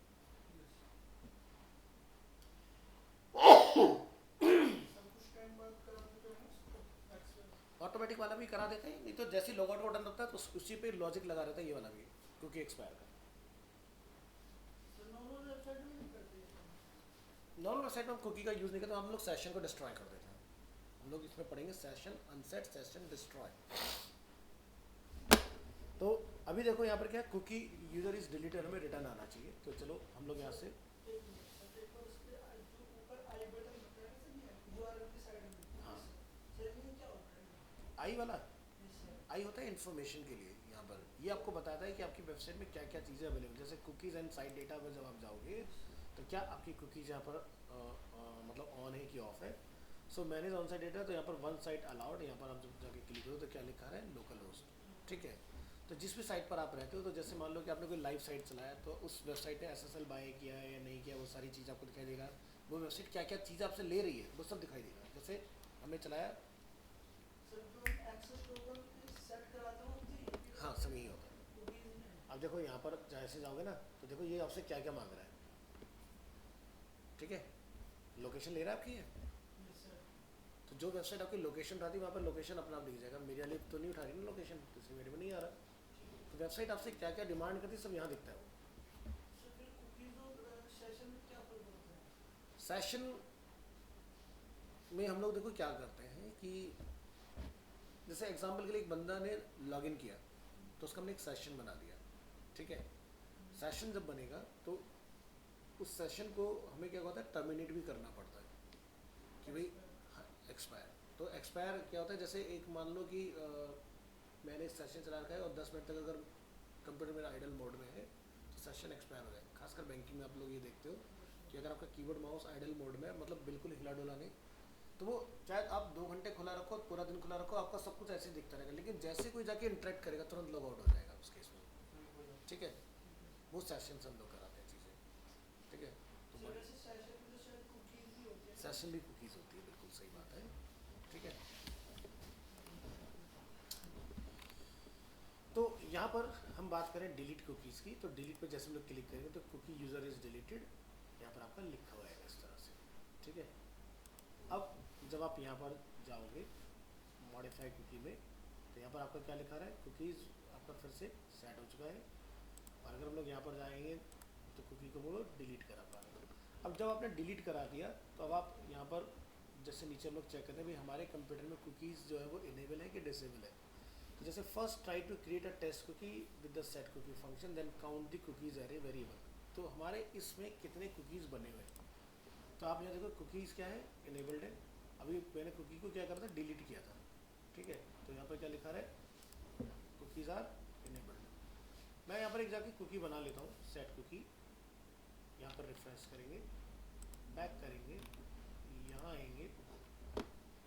ऑटोमेटिक वाला भी करा देते हैं, नहीं तो जैसे लॉग आउट का बटन रहता है तो उसी पे लॉजिक लगा रहता है ये वाला भी, क्योंकि एक्सपायर का। नॉर्मल वेबसाइट में हम कुकी का यूज़ नहीं करते, हम लोग सेशन को डिस्ट्रॉय कर देते हैं। हम लोग इसमें पढ़ेंगे सेशन अनसेट, सेशन डिस्ट्रॉय। तो अभी देखो यहाँ पर क्या, कुकी यूजर इज डिलीटेड, हमें रिटर्न आना चाहिए। तो चलो हम लोग यहाँ से, हाँ, आई वाला, आई होता है इन्फॉर्मेशन के लिए। यहाँ पर ये आपको बताता है कि आपकी वेबसाइट में क्या क्या चीज़ें अवेलेबल, जैसे कुकीज़ एंड साइट डेटा पर जब आप जाओगे तो क्या आपकी कुकीज़ यहाँ पर मतलब ऑन है कि ऑफ है। सो मैनेज ऑन साइट डेटा, तो यहाँ पर वन साइट अलाउड, यहाँ पर आप जब जाके क्लिक करो तो क्या लिखा है, लोकल होस्ट, ठीक है। तो जिस भी साइट पर आप रहते हो, तो जैसे मान लो कि आपने कोई लाइव साइट चलाया, तो उस वेबसाइट ने SSL बाय किया है या नहीं किया, वो सारी चीज़ आपको दिखाई देगा। वो वेबसाइट क्या क्या चीज़ आपसे ले रही है वो सब दिखाई देगा। जैसे हमने चलाया, हाँ सब यही होता है। अब देखो यहाँ पर जैसे जाओगे ना, तो देखो ये आपसे क्या क्या मांग रहा है, ठीक है, लोकेशन ले रहा है आपकी है। तो जो वेबसाइट आपकी लोकेशन रहती है वहाँ पर लोकेशन अपना आप दिख जाएगा। मेरे वाली तो नहीं उठा रही ना लोकेशन, तो इसलिए मेरे में नहीं आ रहा। तो वेबसाइट आपसे क्या क्या डिमांड करती है सब यहाँ दिखता है वो। सेशन में हम लोग देखो क्या करते हैं कि जैसे एग्जांपल के लिए एक बंदा ने लॉगिन किया, तो उसका हमने एक सेशन बना दिया, ठीक है। सेशन जब बनेगा तो उस सेशन को हमें क्या होता है टर्मिनेट भी करना पड़ता है कि भाई एक्सपायर। तो एक्सपायर क्या होता है, जैसे एक मान लो कि मैंने सेशन चला रखा है और 10 मिनट तक अगर कंप्यूटर मेरा आइडल मोड में है तो सेशन एक्सपायर हो जाए। खासकर बैंकिंग में आप लोग ये देखते हो कि अगर आपका कीबोर्ड माउस आइडल मोड में है, मतलब बिल्कुल हिला डोला नहीं, तो वो चाहे आप 2 घंटे खुला रखो, पूरा दिन खुला रखो, आपका सब कुछ ऐसे ही दिखता रहेगा, लेकिन जैसे कोई जाके इंटरेक्ट करेगा तुरंत लॉग आउट हो जाएगा उस केस में। ठीक है, वो सेशन हम लोग कराते हैं चीज़ें। ठीक है, तो सेशन भी कुकीज़ होती है, बिल्कुल सही बात है। ठीक है, तो यहाँ पर हम बात करें डिलीट कुकीज़ की, तो डिलीट पे जैसे हम लोग क्लिक करेंगे तो कुकी यूज़र इज़ डिलीटेड यहाँ पर आपका लिखा हुआ है इस तरह से। ठीक है, अब जब आप यहाँ पर जाओगे मॉडिफाई कुकी में, तो यहाँ पर आपका क्या लिखा रहा है, कुकीज़ आपका फिर से सेट हो चुका है। और अगर हम लोग यहाँ पर जाएंगे तो कुकी को बोलो डिलीट करा पाएंगे। अब जब आपने डिलीट करा दिया तो अब आप यहाँ पर जैसे नीचे हम लोग चेक करते हैं भाई हमारे कंप्यूटर में कुकीज़ जो है वो इनेबल है कि डिसेबल है। तो जैसे first try to create a test cookie with the set cookie function then count the cookies array variable. तो हमारे इसमें कितने कुकीज़ बने हुए हैं, तो आप यहाँ देखो कुकीज़ क्या है, इनेबल्ड है। अभी मैंने कुकी को क्या करा था, डिलीट किया था। ठीक है, तो यहाँ पर क्या लिखा रहा है, कुकीज़ आर इनेबल्ड। मैं यहाँ पर एक जाके कुकी बना लेता हूँ, सेट कुकी। यहाँ पर रिफ्रेश करेंगे, बैक करेंगे, यहाँ आएंगे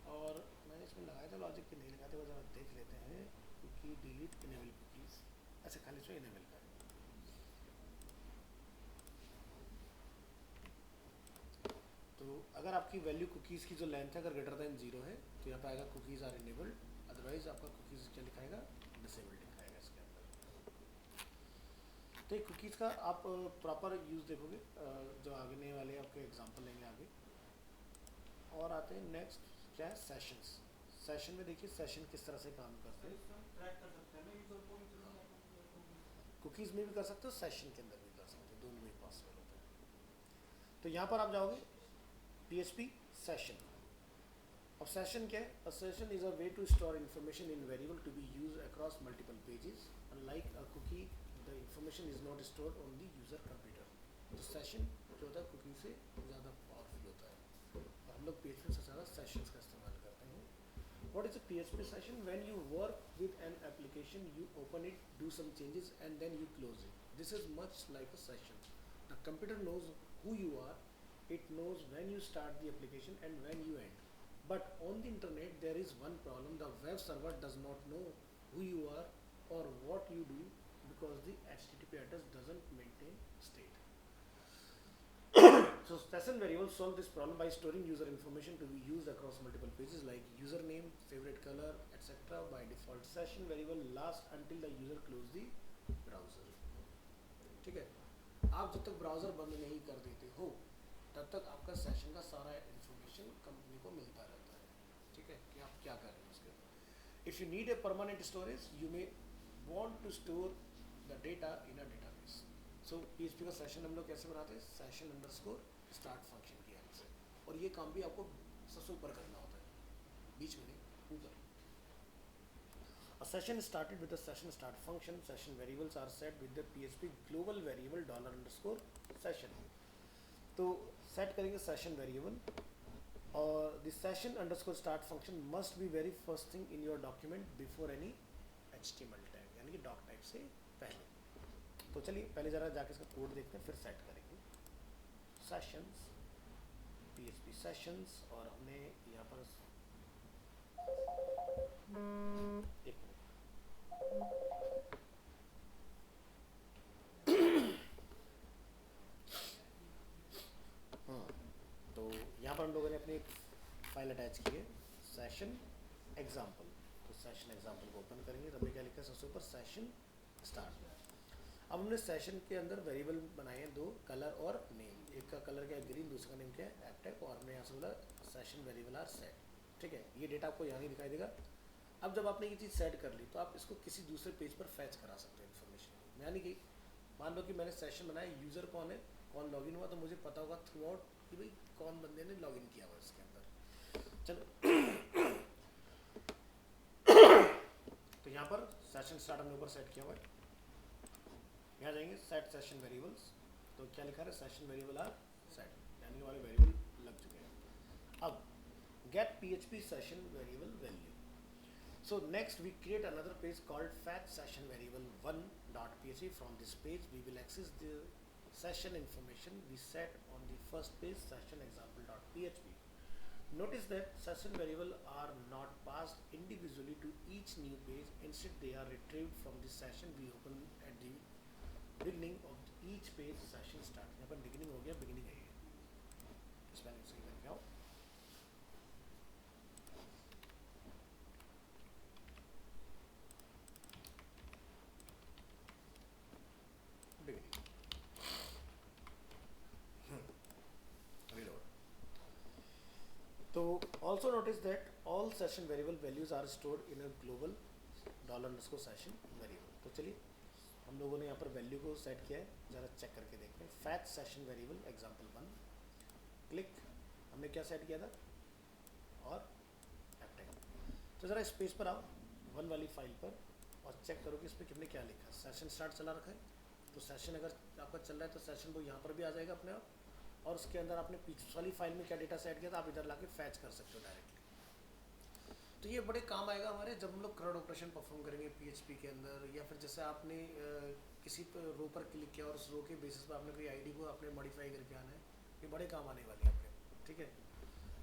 और मैंने इसमें लगाया था लॉजिक कि नहीं लगाते हुए ज़रा देख लेते हैं। कुकी डिलीट इनेबल कुकीज़, ऐसे खाली इसमें इनेबल करें। तो अगर आपकी वैल्यू कुकीज़ की जो लेंथ है अगर ग्रेटर दैन 0 है तो यहाँ पर आएगा कुकीज़ आर इनेबल्ड, अदरवाइज आपका कुकीज़ क्या लिखाएगा, डिसेबल्ड लिखाएगा इसके अंदर। तो एक कुकीज़ का आप प्रॉपर यूज़ देखोगे जो आगे वाले आपके एग्जांपल लेंगे आगे। और आते हैं नेक्स्ट क्या है, सेशंस। सेशन में देखिए सेशन किस तरह से काम करते हैं, कुकीज़ में भी कर सकते हो, सेशन के अंदर भी कर सकते हो, दोनों में पॉसिबल होता है। तो यहाँ पर आप जाओगे PHP सेशन। अब सेशन क्या है, a session is a way to store information in variable to be use across multiple pages. Unlike a cookie the information is not stored on the user computer. तो session जो होता है cookie से ज़्यादा powerful होता है और हम लोग PHP से ज़्यादा सेशंस का इस्तेमाल करते हैं। What is a PHP session? When you work with an application, you open it, do some changes, and then you close it. This is much like a session. The computer knows who you are. It knows when you start the application and when you end. But on the internet, there is one problem. The web server does not know who you are or what you do because the HTTP address doesn't maintain state. So session variables solve this problem by storing user information to be used across multiple pages like username, favorite color, etc. By default, session variable lasts until the user close the browser. ठीक है, आप जब तक browser बंद नहीं कर देते हो तब तक आपका सेशन का सारा इन्फॉर्मेशन कंपनी को मिलता रहता है। ठीक है, कि आप क्या कर रहे हैं उसके अंदर। If you need a permanent storage you may want to store the data in a database. So PHP का सेशन हम लोग कैसे बनाते हैं, सेशन अंडरस्कोर स्टार्ट फंक्शन की हेल्प से। और ये काम भी आपको सबसे ऊपर करना होता है, बीच में नहीं, ऊपर। A session started with the session start function. Session variables are set with the PHP global variable $_session. तो सेट करेंगे सेशन वेरिएबल और the session underscore start function must be very first thing in your document before any HTML tag, यानी कि doc type से पहले। तो चलिए पहले ज़रा जाके इसका कोड देखते हैं फिर सेट करेंगे। सेशंस PHP सेशंस, और हमने यहाँ पर एक हाँ, तो यहाँ पर हम लोगों ने अपनी एक फाइल अटैच की है सेशन एग्जाम्पल। तो सेशन एग्जाम्पल को ओपन करेंगे तो हमने क्या लिखा है सबसे ऊपर, सेशन स्टार्ट। अब हमने सेशन के अंदर वेरिएबल बनाए हैं दो, कलर और नेम। एक का कलर क्या है ग्रीन, दूसरे का नेम क्या है एपटेक, और हमने यहाँ से बोला सेशन वेरिएबल आर सेट। ठीक है, ये डेटा आपको यहाँ नहीं दिखाई देगा। अब जब आपने ये चीज़ सेट कर ली तो आप इसको किसी दूसरे पेज पर फैच करा सकते हो इन्फॉर्मेशन। यानी कि मान लो कि मैंने सेशन बनाया, यूज़र कौन है, कौन लॉगिन हुआ, तो मुझे पता होगा थ्रू आउट कि भाई कौन बंदे ने लॉगिन किया हुआ इसके अंदर। चलो तो यहाँ पर सेशन स्टार्ट हमने ऊपर सेट किया हुआ है। यहाँ जाएंगे सेट सेशन वेरिएबल्स तो क्या लिखा है, सेशन वेरिएबल आर सेट, यानी हमारे वेरिएबल लग चुके हैं। अब get php session variable value. So next we create another page called fetch session variable 1.php. From this page we will access the session information we set on the first page, session example.php. Notice that session variable are not passed individually to each new page. Instead they are retrieved from the session we open at the beginning of each page session start. यहाँ पर beginning हो गया, beginning है ये, spelling सही करके आओ। तो also notice that all session variable values are stored in a global $_session variable. तो चलिए हम लोगों ने यहाँ पर वैल्यू को सेट किया है, ज़रा चेक करके देखते हैं। Fetch session variable example1 click, हमने क्या सेट किया था, और एप्टेक। तो ज़रा इस पेज पर आओ, 1 वाली फाइल पर, और चेक करो कि इस पर कितने क्या लिखा है। सेशन स्टार्ट चला रखा है, तो सेशन अगर आपका चल रहा है तो सेशन वो यहाँ पर भी आ जाएगा अपने आप, और उसके अंदर आपने पीछे वाली फाइल में क्या डेटा सेट किया था आप इधर लाके फैच कर सकते हो डायरेक्टली। तो ये बड़े काम आएगा हमारे जब हम लोग CRUD ऑपरेशन परफॉर्म करेंगे PHP के अंदर, या फिर जैसे आपने किसी रो पर क्लिक किया और उस रो के बेसिस पर आपने कोई आईडी को आपने मॉडिफाई करके आना है, ये बड़े काम आने वाले हैं आपके, ठीक है।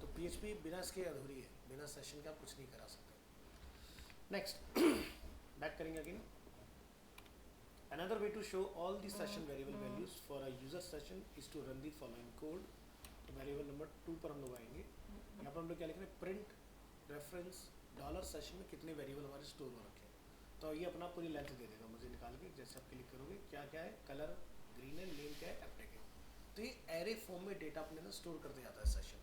तो PHP बिना इसके अधूरी है, बिना सेशन के आप कुछ नहीं करा सकते। नेक्स्ट बैक करेंगे again. Another way to show all the session variable values for a user session is to run the following code. तो वेरिएबल नंबर 2 पर हम लोग आएंगे। यहाँ पर हम लोग क्या लिख रहे हैं, प्रिंट रेफरेंस $सेशन में कितने वेरिएबल हमारे स्टोर हो रखे हैं। तो ये अपना पूरी लेंथ दे देगा मुझे निकाल के, जैसे आप क्लिक करोगे क्या क्या है, कलर ग्रीन है, नेम क्या है, एप्टेक है। तो ये एरे फॉर्म में डेटा अपने ना स्टोर करते जाता है सेशन,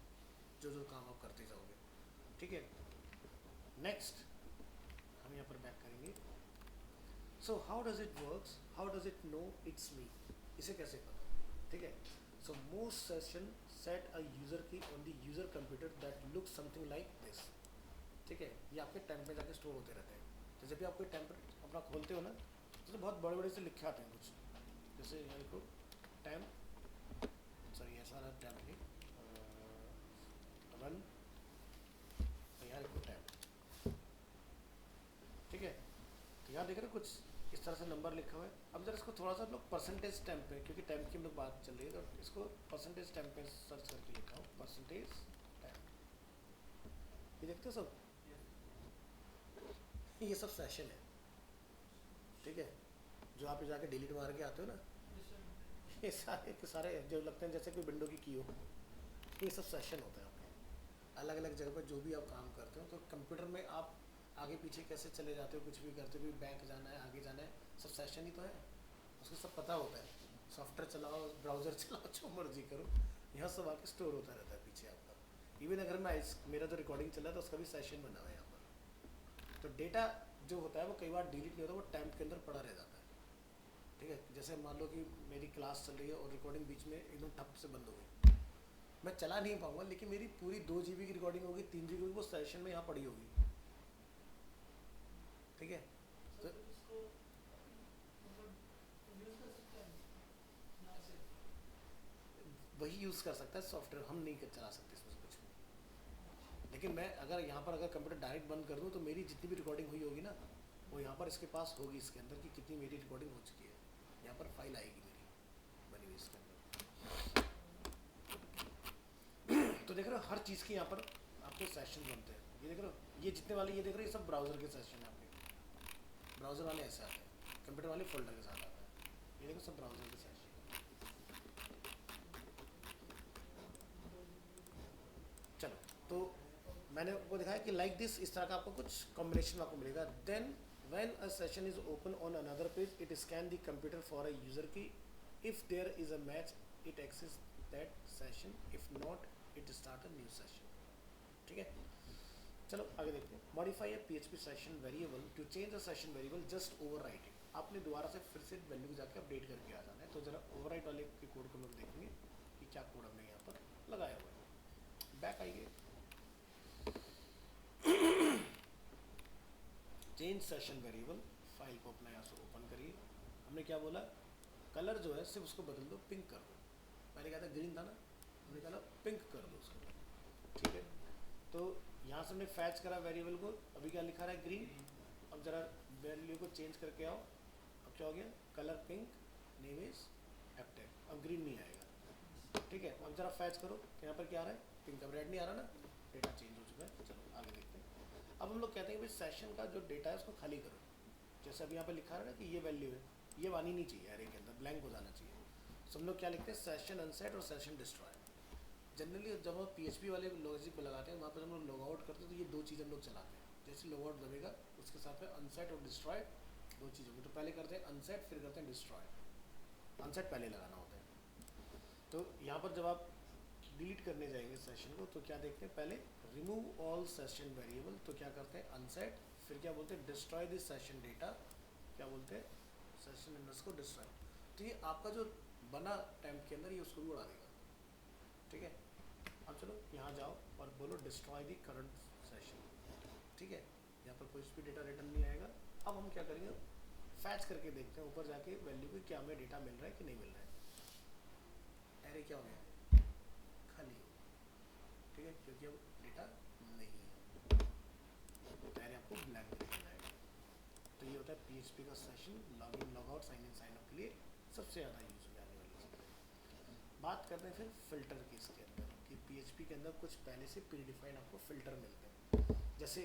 जो जो काम आप करते जाओगे, ठीक है। नेक्स्ट हम यहाँ पर बैक करेंगे। So how does it works? How does it know it's me? इसे कैसे पता, ठीक है। So most session set a user key on the user computer that looks something like this, ठीक है। ये आपके टेम्प में जाके स्टोर होते रहते हैं। तो जब भी आप कोई टेम्प अपना खोलते हो ना, तो बहुत बड़े बड़े से लिखे आते हैं कुछ, जैसे यहाँ देखो टेम्प, सॉरी ऐसा रहा टेम्प नहीं, रन, यहाँ देखो टेम्प, ठीक है। तो यहाँ देख रहे हो कुछ इस तरह से नंबर लिखा हुआ है। अब जरा इसको थोड़ा सा लोग परसेंटेज टैम्प पे, क्योंकि टैम्प की हम लोग बात चल रही है, तो इसको परसेंटेज टैम्प पे सर्च करके लिखा हूँ, परसेंटेज टैम्प। ये देखते हो सब, ये सब सेशन है, ठीक है। जो आप जाके डिलीट मार के आते हो ना, ये सारे के सारे जो लगते हैं जैसे कोई विंडो की की हो, ये सब सेशन होता है आपके अलग अलग जगह पर जो भी आप काम करते हो। तो कंप्यूटर में आप आगे पीछे कैसे चले जाते हो, कुछ भी करते हो, बैंक जाना है, आगे जाना है, सब सेशन ही तो है, उसको सब पता होता है। सॉफ्टवेयर चलाओ, ब्राउज़र चलाओ, जो मर्जी करो, यहाँ सब आके स्टोर होता रहता है पीछे आपका। इवन अगर मैं मेरा जो रिकॉर्डिंग चल रहा है तो उसका भी सेशन बना हुआ है यहाँ पर। तो डेटा जो होता है वो कई बार डिलीट नहीं होता, वो टाइम के अंदर पड़ा रह जाता है, ठीक है। जैसे मान लो कि मेरी क्लास चल रही है और रिकॉर्डिंग बीच में एकदम ठप से बंद हो गई, मैं चला नहीं पाऊँगा, लेकिन मेरी पूरी 2 GB की रिकॉर्डिंग होगी, 3 GB की, वो सेशन में यहाँ पड़ी होगी, ठीक है। तो वही यूज़ कर सकता है सॉफ्टवेयर, हम नहीं चला सकते इसमें कुछ भी। लेकिन मैं अगर यहाँ पर अगर कंप्यूटर डायरेक्ट बंद कर दूँ तो मेरी जितनी भी रिकॉर्डिंग हुई होगी ना, वो यहाँ पर इसके पास होगी, इसके अंदर कि कितनी मेरी रिकॉर्डिंग हो चुकी है, यहाँ पर फाइल आएगी मेरी बनी हुई इसके अंदर। तो देख रहे हो हर चीज़ की यहाँ पर आपको सेशन बनते हैं। ये देख रहे हो, ये जितने वाले, ये देख रहे हो, ये सब ब्राउज़र के सेशन है आपके। ब्राउज़र वाले ऐसे आते हैं, कंप्यूटर वाले फोल्डर के साथ आता है। ये देखो सब ब्राउज़र के सेशन। चलो, तो मैंने वो दिखाया कि लाइक दिस, इस तरह का आपको कुछ कॉम्बिनेशन आपको मिलेगा। Then when a session is open on another page, it scan the computer for a user key. If there is a match, it access that session, if not, it start a new session, ठीक है। चलो आगे देखते हैं। Modify a PHP session variable to change a session variable, just overwrite it. आपने दोबारा से फिर से वैल्यू को जाके अपडेट करके आ जाना है। तो जरा ओवरराइट वाले के कोड को लोग देखेंगे कि क्या कोड हमने यहाँ पर लगाया हुआ है। बैक आइए, चेंज सेशन वेरिएबल, फाइल को अपना यहाँ से ओपन करिए। हमने क्या बोला, कलर जो है सिर्फ उसको बदल दो, पिंक कर दो। पहले क्या था, ग्रीन था ना, हमने कहा पिंक कर दो उसको, ठीक है। तो यहाँ से हमने फैच करा वेरिएबल को, अभी क्या लिखा रहा है, ग्रीन। अब जरा वैल्यू को चेंज करके आओ, अब क्या हो गया, colour pink, name is Aptech, अब ग्रीन नहीं आएगा, ठीक है। अब जरा फैच करो, तो यहाँ पर क्या आ रहा है, पिंक, अब रेड नहीं आ रहा ना, डेटा चेंज हो चुका है। चलो आगे देखते हैं। अब हम लोग कहते हैं कि सेशन का जो डेटा है उसको खाली करो। जैसे अभी यहाँ पर लिखा है ना कि ये वैल्यू है, ये आनी नहीं चाहिए एरे के अंदर, ब्लैंक हो जाना चाहिए। तो हम लोग क्या लिखते हैं, सेशन अनसेट और सेशन डिस्ट्रॉय। जनरली जब हम PHP वाले लॉजिक को लगाते हैं, वहाँ पर हम लोग लॉग आउट करते हैं, तो ये दो चीज़ हम लोग चलाते हैं। जैसे लॉग आउट दबेगा उसके साथ में अनसेट और डिस्ट्रॉय दो चीज़ होगी। तो पहले करते हैं अनसेट, फिर करते हैं डिस्ट्रॉय। अनसेट पहले लगाना होता है। तो यहाँ पर जब आप डिलीट करने जाएंगे सेशन को, तो क्या देखते हैं, पहले रिमूव ऑल सेशन वेरिएबल, तो क्या करते हैं अनसेट, फिर क्या बोलते हैं, डिस्ट्रॉय दिस सेशन डेटा, क्या बोलते हैं, सेशन अंडरस्कोर डिस्ट्रॉय। तो ये आपका जो बना टेम्प के अंदर, ये उसको भी उड़ा देगा, ठीक है। अब चलो यहाँ जाओ और बोलो डिस्ट्रॉय दी करंट सेशन, ठीक है। यहाँ पर कोई भी डेटा रिटर्न नहीं आएगा। अब हम क्या करेंगे, फैच करके देखते हैं ऊपर जाके वैल्यू को, क्या हमें डेटा मिल रहा है कि नहीं मिल रहा है। एरे क्या हो गया, खाली हो, ठीक है, क्योंकि अब डेटा नहीं है, एरे आपको ब्लैंक दिख जाएगा। तो ये होता है PHP का session, log in log out sign in sign out के लिए सबसे ज़्यादा यूज में आने वाली चीज़। बात करते हैं फिर फिल्टर की इसके अंदर, कि PHP के अंदर कुछ पहले से प्री डिफाइंड आपको फिल्टर मिलते हैं। जैसे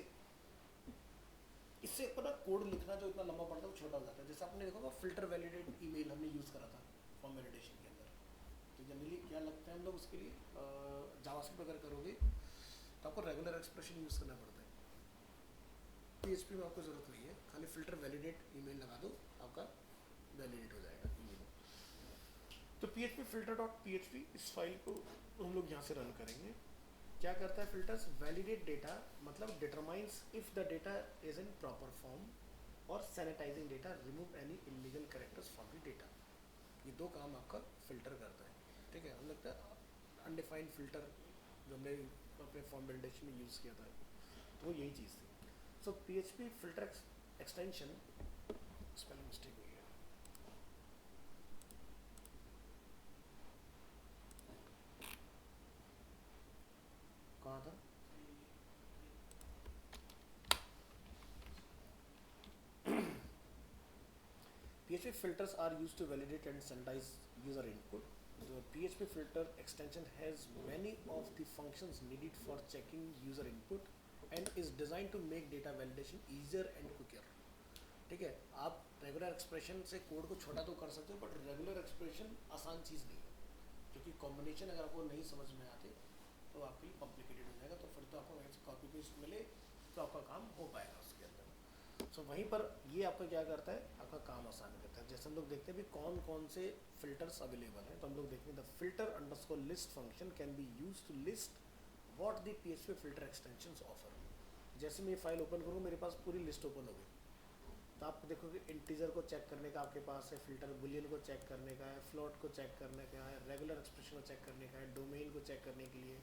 इससे अपना कोड लिखना जो इतना लंबा पड़ता है वो छोटा हो जाता है। जैसे आपने देखा होगा फिल्टर वैलिडेट ईमेल हमने यूज़ करा था फॉर्म वैलिडेशन के अंदर। तो जनरली क्या लगता है हम लोग उसके लिए, जावास्क्रिप्ट अगर करोगे तो आपको रेगुलर एक्सप्रेशन यूज़ करना पड़ता है। PHP में आपको ज़रूरत नहीं है, खाली फिल्टर वैलिडेट ईमेल लगा दो, आपका वैलिडेट हो जाएगा ईमेल। तो PHP filter.php इस फाइल को हम लोग यहाँ से रन करेंगे। क्या करता है फिल्टर्स, वैलिडेट डेटा, मतलब determines if the data is in proper form, और sanitizing data, remove any illegal characters from the data. ये दो काम आपका फिल्टर करता है, ठीक है। हम लगता है अनडिफाइंड फिल्टर जो हमने अपने फॉर्म वैलिडेशन में यूज़ किया था, तो वो यही चीज़ थी। सो PHP filter extension, spelling mistake हुई है, कहाँ था, PHP filters are used to validate and sanitize user input. The PHP filter extension has many of the functions needed for checking user input and is designed to make data validation easier and quicker. ठीक है, आप regular expression से code को छोटा तो कर सकते हो, बट रेगुलर एक्सप्रेशन आसान चीज़ नहीं है, क्योंकि कॉम्बिनेशन अगर आपको नहीं समझ में आते तो आपके लिए कॉम्प्लिकेटेड हो जाएगा। तो फिर तो आपको वहीं से कॉपी पेस्ट मिले तो आपका काम हो पाएगा उसके अंदर। सो वहीं पर ये आपका क्या करता है, आपका काम आसान करता है। जैसे हम लोग देखते हैं भी कौन कौन से फिल्टर्स अवेलेबल हैं, तो हम लोग देखते हैं the filter underscore list function can be use to list what the PHP filter extensions offer. जैसे मैं ये फाइल ओपन करूँ, मेरे पास पूरी लिस्ट ओपन हो गई, तो आप देखोगे इंटीजर को चेक करने का आपके पास है फिल्टर, बुलियन को चेक करने का है, फ्लोट को चेक करने का है, रेगुलर एक्सप्रेशन को चेक करने का है, डोमेन को चेक करने के लिए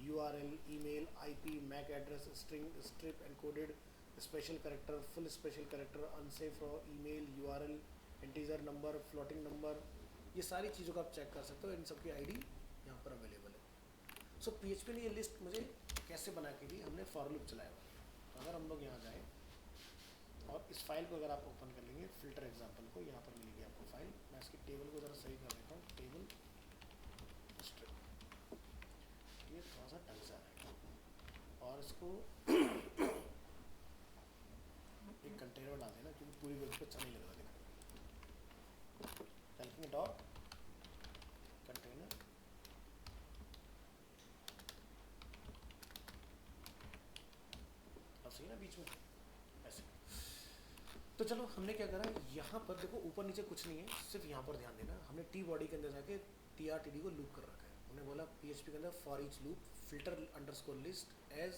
URL, email, IP, MAC address, string, strip, encoded, special character, full special character, unsafe email, URL, integer number, floating number, ये सारी चीज़ों को आप चेक कर सकते हो। इन सब की ID यहाँ पर अवेलेबल है। सो PHP ने ये लिस्ट मुझे कैसे बना के दी, हमने फॉर लूप चलाया हुआ है। तो अगर हम लोग यहाँ जाएँ और इस फाइल को अगर आप ओपन कर लेंगे, फिल्टर एग्जाम्पल को, यहाँ पर मिलेगी आपको फाइल। मैं इसकी टेबल को ज़रा सही कर देता हूँ, टेबल स्ट्रिप, ये थोड़ा सा ढंग से आएगा। और इसको एक कंटेनर में डाल देना, क्योंकि पूरी वेब पे अच्छा नहीं लग रहा देखो। हेल्पिंग डॉट कंटेनर, अब सही ना बीच में ऐसे। तो चलो हमने क्या करा, यहाँ पर देखो ऊपर नीचे कुछ नहीं है, सिर्फ यहाँ पर ध्यान देना, हमने टी बॉडी के अंदर जाके TRTD को लूप कर रखा है। हमने बोला PHP के अंदर for each loop filter underscore list as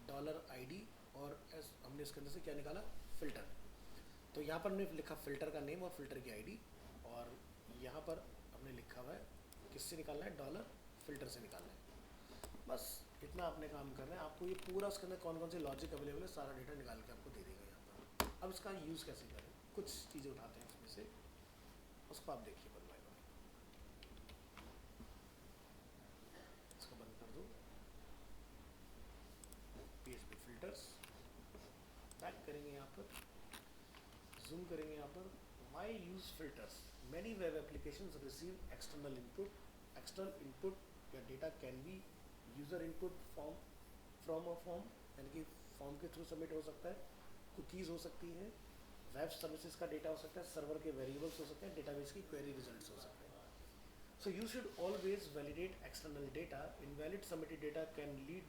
$ID, और एज हमने इसके अंदर से क्या निकाला, फिल्टर। तो यहाँ पर हमने लिखा फिल्टर का नेम और फिल्टर की ID, और यहाँ पर हमने लिखा हुआ है किससे निकालना है, डॉलर फिल्टर से निकालना है। बस इतना आपने काम करना है। आपको ये पूरा उसके अंदर कौन कौन से लॉजिक अवेलेबल है सारा डेटा निकाल के आपको दे देगा यहाँ पर। अब इसका यूज़ कैसे करें, कुछ चीज़ें उठाते हैं इसमें से, उसको आप देखिए। फिल्टर्स, बैक करेंगे यहाँ पर, जूम करेंगे यहाँ पर, why use filters, many web applications receive external input या data can be user input from a form, यानी कि फॉर्म के थ्रू सबमिट हो सकता है, कुकीज़ हो सकती हैं, वेब सर्विसेज का डेटा हो सकता है, सर्वर के वेरिएबल्स हो सकते हैं, डेटाबेस की क्वेरी रिजल्ट्स हो सकते हैं. So you should always validate external data. Invalid submitted data can lead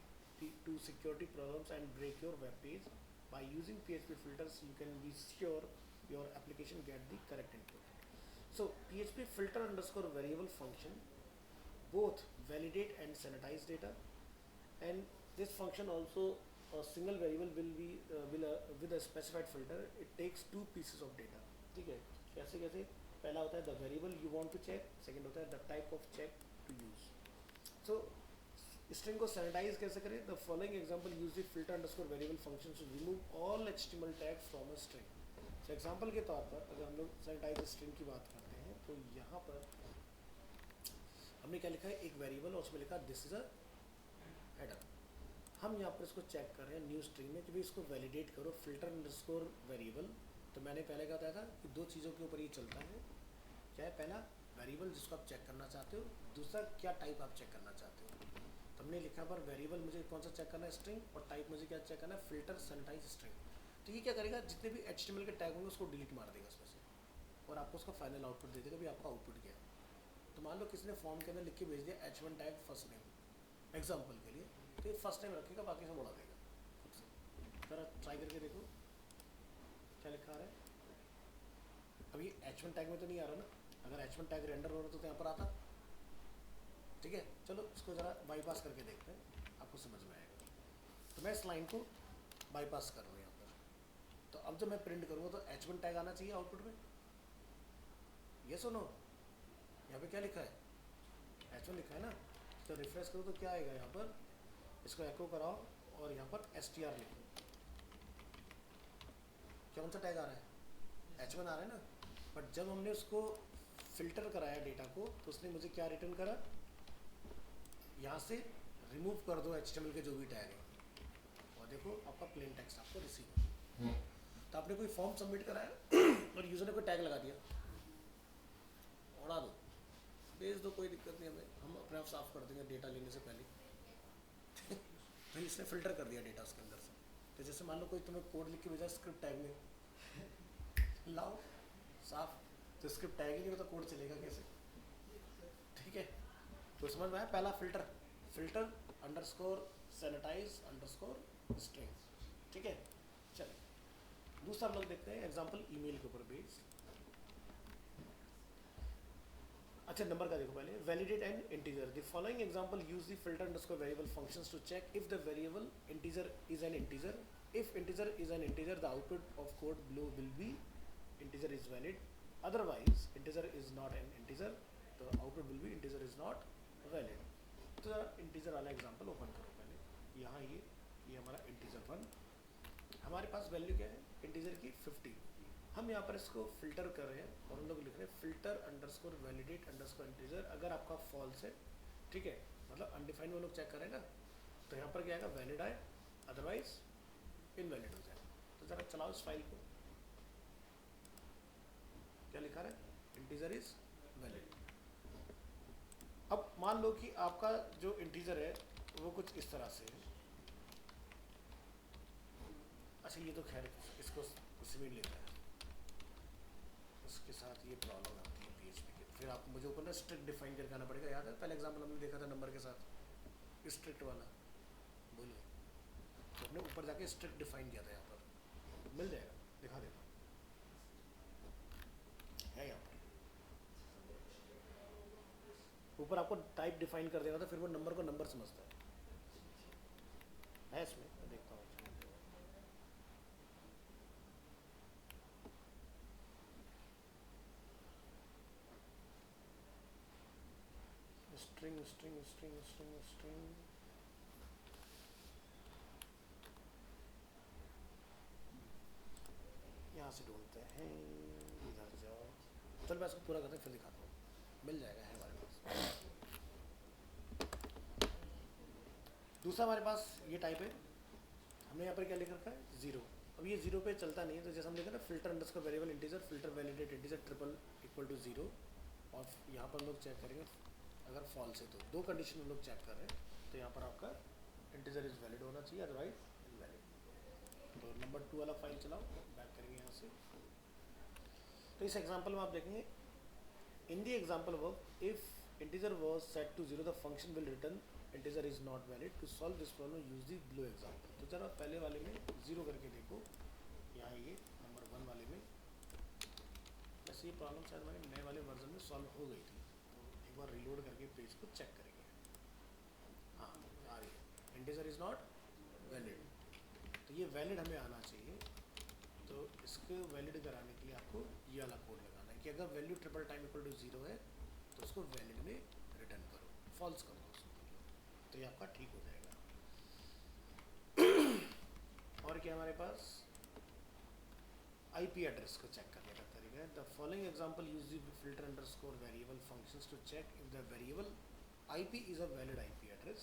to security problems and break your web page. By using PHP filters, you can be sure your application get the correct input. So PHP filter underscore variable function both validate and sanitize data, and this function also a single variable will be with a specified filter. It takes two pieces of data. ठीक है, कैसे कैसे, पहला होता है the variable you want to check, second होता है the type of check to use. So string को सैनिटाइज कैसे करें? The following example use the filter underscore variable function to remove all HTML tag from a string. So example के तौर पर अगर हम लोग सैनिटाइज स्ट्रिंग की बात करते हैं तो यहाँ पर हमने क्या लिखा है, एक वेरिएबल और उसमें लिखा दिस इज अ हेडर. हम यहाँ पर इसको चेक कर रहे हैं न्यू स्ट्रिंग में कि भाई इसको वैलिडेट करो फिल्टर अंडरस्कोर वेरिएबल. तो मैंने पहले क्या बताया था कि दो चीज़ों के ऊपर ये चलता है. क्या है? पहला वेरिएबल जिसको आप चेक करना चाहते हो, दूसरा क्या टाइप आप चेक करना चाहते हो. तो हमने लिखा पर वेरिएबल मुझे कौन सा चेक करना है, स्ट्रिंग, और टाइप मुझे क्या चेक करना है, फिल्टर सैनिटाइज स्ट्रिंग. तो ये क्या करेगा, जितने भी एचटीएमएल के टैग होंगे उसको डिलीट मार देगा उसमें से और आपको उसका फाइनल आउटपुट दे देगा भी आपका आउटपुट क्या है. तो मान लो किसी ने फॉर्म के अंदर लिख के भेज दिया H1 tag first name example के लिए, तो ये फर्स्ट नेम रखेगा, बाकी सब उड़ा देगा खुद से. जरा ट्राई करके देखो क्या लिखा आ रहा है. अभी H1 टैग में तो नहीं आ रहा ना, अगर H1 टैग रेंडर हो रहा तो यहाँ पर आता. ठीक है, चलो इसको ज़रा बाईपास करके देखते हैं, आपको समझ में आएगा. तो मैं इस लाइन को बाईपास कर रहा हूँ यहाँ पर. तो अब जब मैं प्रिंट करूँगा तो H1 टैग आना चाहिए आउटपुट में. ये सुनो, यहाँ पे क्या लिखा है, H1 लिखा है ना. तो रिफ्रेश करो तो क्या आएगा यहाँ पर, इसको एको कराओ और यहाँ पर str लिखो. कौन सा टैग आ रहा है, H1 आ रहा है ना. बट जब हमने उसको फिल्टर कराया डेटा को तो उसने मुझे क्या रिटर्न करा, यहाँ से रिमूव कर दो HTML के जो भी टैग है और देखो आपका प्लेन टेक्स्ट आपको रिसीव. तो आपने कोई फॉर्म सबमिट कराया और यूजर ने कोई टैग लगा दिया, उड़ा दो, भेज दो, कोई दिक्कत नहीं, हमें हम अपने आप साफ कर देंगे डेटा लेने से पहले. तो इसने फिल्टर कर दिया डेटा उसके अंदर से. तो जैसे मान लो कोई तुम्हें कोड लिख के भेजा स्क्रिप्ट टैग में, लाओ साफ, तो स्क्रिप्ट टैग ही नहीं होता कोड चलेगा कैसे. ठीक है, तो समझ में आया. पहला filter underscore sanitize underscore string. ठीक है, चलिए दूसरा हम लोग देखते हैं एग्जांपल ईमेल के ऊपर बेस्ड. अच्छा नंबर का देखो पहले, validate and integer. The following example use the filter underscore variable functions to check if the variable integer is an integer. If integer is an integer the output of code below will be integer is valid. Otherwise integer is not an integer, तो output will be integer is not valid. तो integer वाला example open करो पहले. यहाँ ये हमारा integer 1, हमारे पास value क्या है इंटीजर की 50. हम यहाँ पर इसको फिल्टर कर रहे हैं और हम लोग लिख रहे हैं filter underscore validate underscore integer. अगर आपका फॉल्स है, ठीक है, मतलब अनडिफाइंड वो लोग चेक करें ना, तो यहाँ पर क्या आएगा, वैलिड आए, अदरवाइज इनवैलिड हो जाए. तो ज़रा चलाओ इस फाइल को, क्या लिखा है, इंटीजर इज वैलिड. अब मान लो कि आपका जो इंटीजर है वो कुछ इस तरह से है. अच्छा ये तो खैर इसको सिमिलर लेता है, उसके साथ ये प्रॉब्लम आती है PHP के. फिर आप मुझे ऊपर ना स्ट्रिक्ट डिफाइन करके आना पड़ेगा. याद है पहले एग्जाम्पल हमने देखा था नंबर के साथ स्ट्रिक्ट वाला, बोलिए. तो हमने ऊपर जाके स्ट्रिक्ट डिफाइन किया था, यहाँ पर मिल जाएगा, दिखा देता है यहाँ पर ऊपर आपको टाइप डिफाइन कर देगा, तो फिर वो नंबर को नंबर समझता है इसमें. मैं देखता हूँ string string string string string. यहाँ से ढूंढते हैं, इधर जाओ. चल मैं इसको पूरा करते हैं फिर दिखाता हूँ, मिल जाएगा है हमारे पास. दूसरा हमारे पास ये टाइप है, हमने यहाँ पर क्या लिख रखा है 0। अब ये 0 पे चलता नहीं है, तो जैसे हम लिखा ना filter underscore variable integer filter validate integer triple equal to 0, और यहाँ पर हम लोग चेक करेंगे अगर फॉल्स है तो दो कंडीशन हम लोग चेक कर रहे हैं, तो यहाँ पर आपका इंटीजर इज वैलिड होना चाहिए, अदरवाइज इनवैलिड। तो नंबर 2 वाला फाइल चलाओ, बैक करेंगे यहाँ से। तो इस एग्जाम्पल में आप देखेंगे in the example work if integer was set to 0 the function will return integer is not valid. To solve this problem use the below example. तो जरा पहले वाले में 0 करके देखो, यहाँ ये नंबर 1 वाले में वैसे ये प्रॉब्लम शायद हमारे नए वाले वर्जन में सॉल्व हो गई थी, तो एक बार रिलोड करके पेज को चेक करेंगे। हाँ आ रही है, इंटीजर इज नॉट वैलिड, तो ये वैलिड हमें आना चाहिए। तो इसको वैलिड कराने के लिए आपको ये वाला कोड लगाना है कि अगर value triple time equal to 0 है तो उसको वैलिड में रिटर्न करो, फॉल्स कर दो उसको, तो ये आपका ठीक हो जाएगा। और क्या हमारे पास आईपी एड्रेस को चेक करने का तरीका है। The following example use the filter underscore variable functions to check if the variable IP is a valid IP address.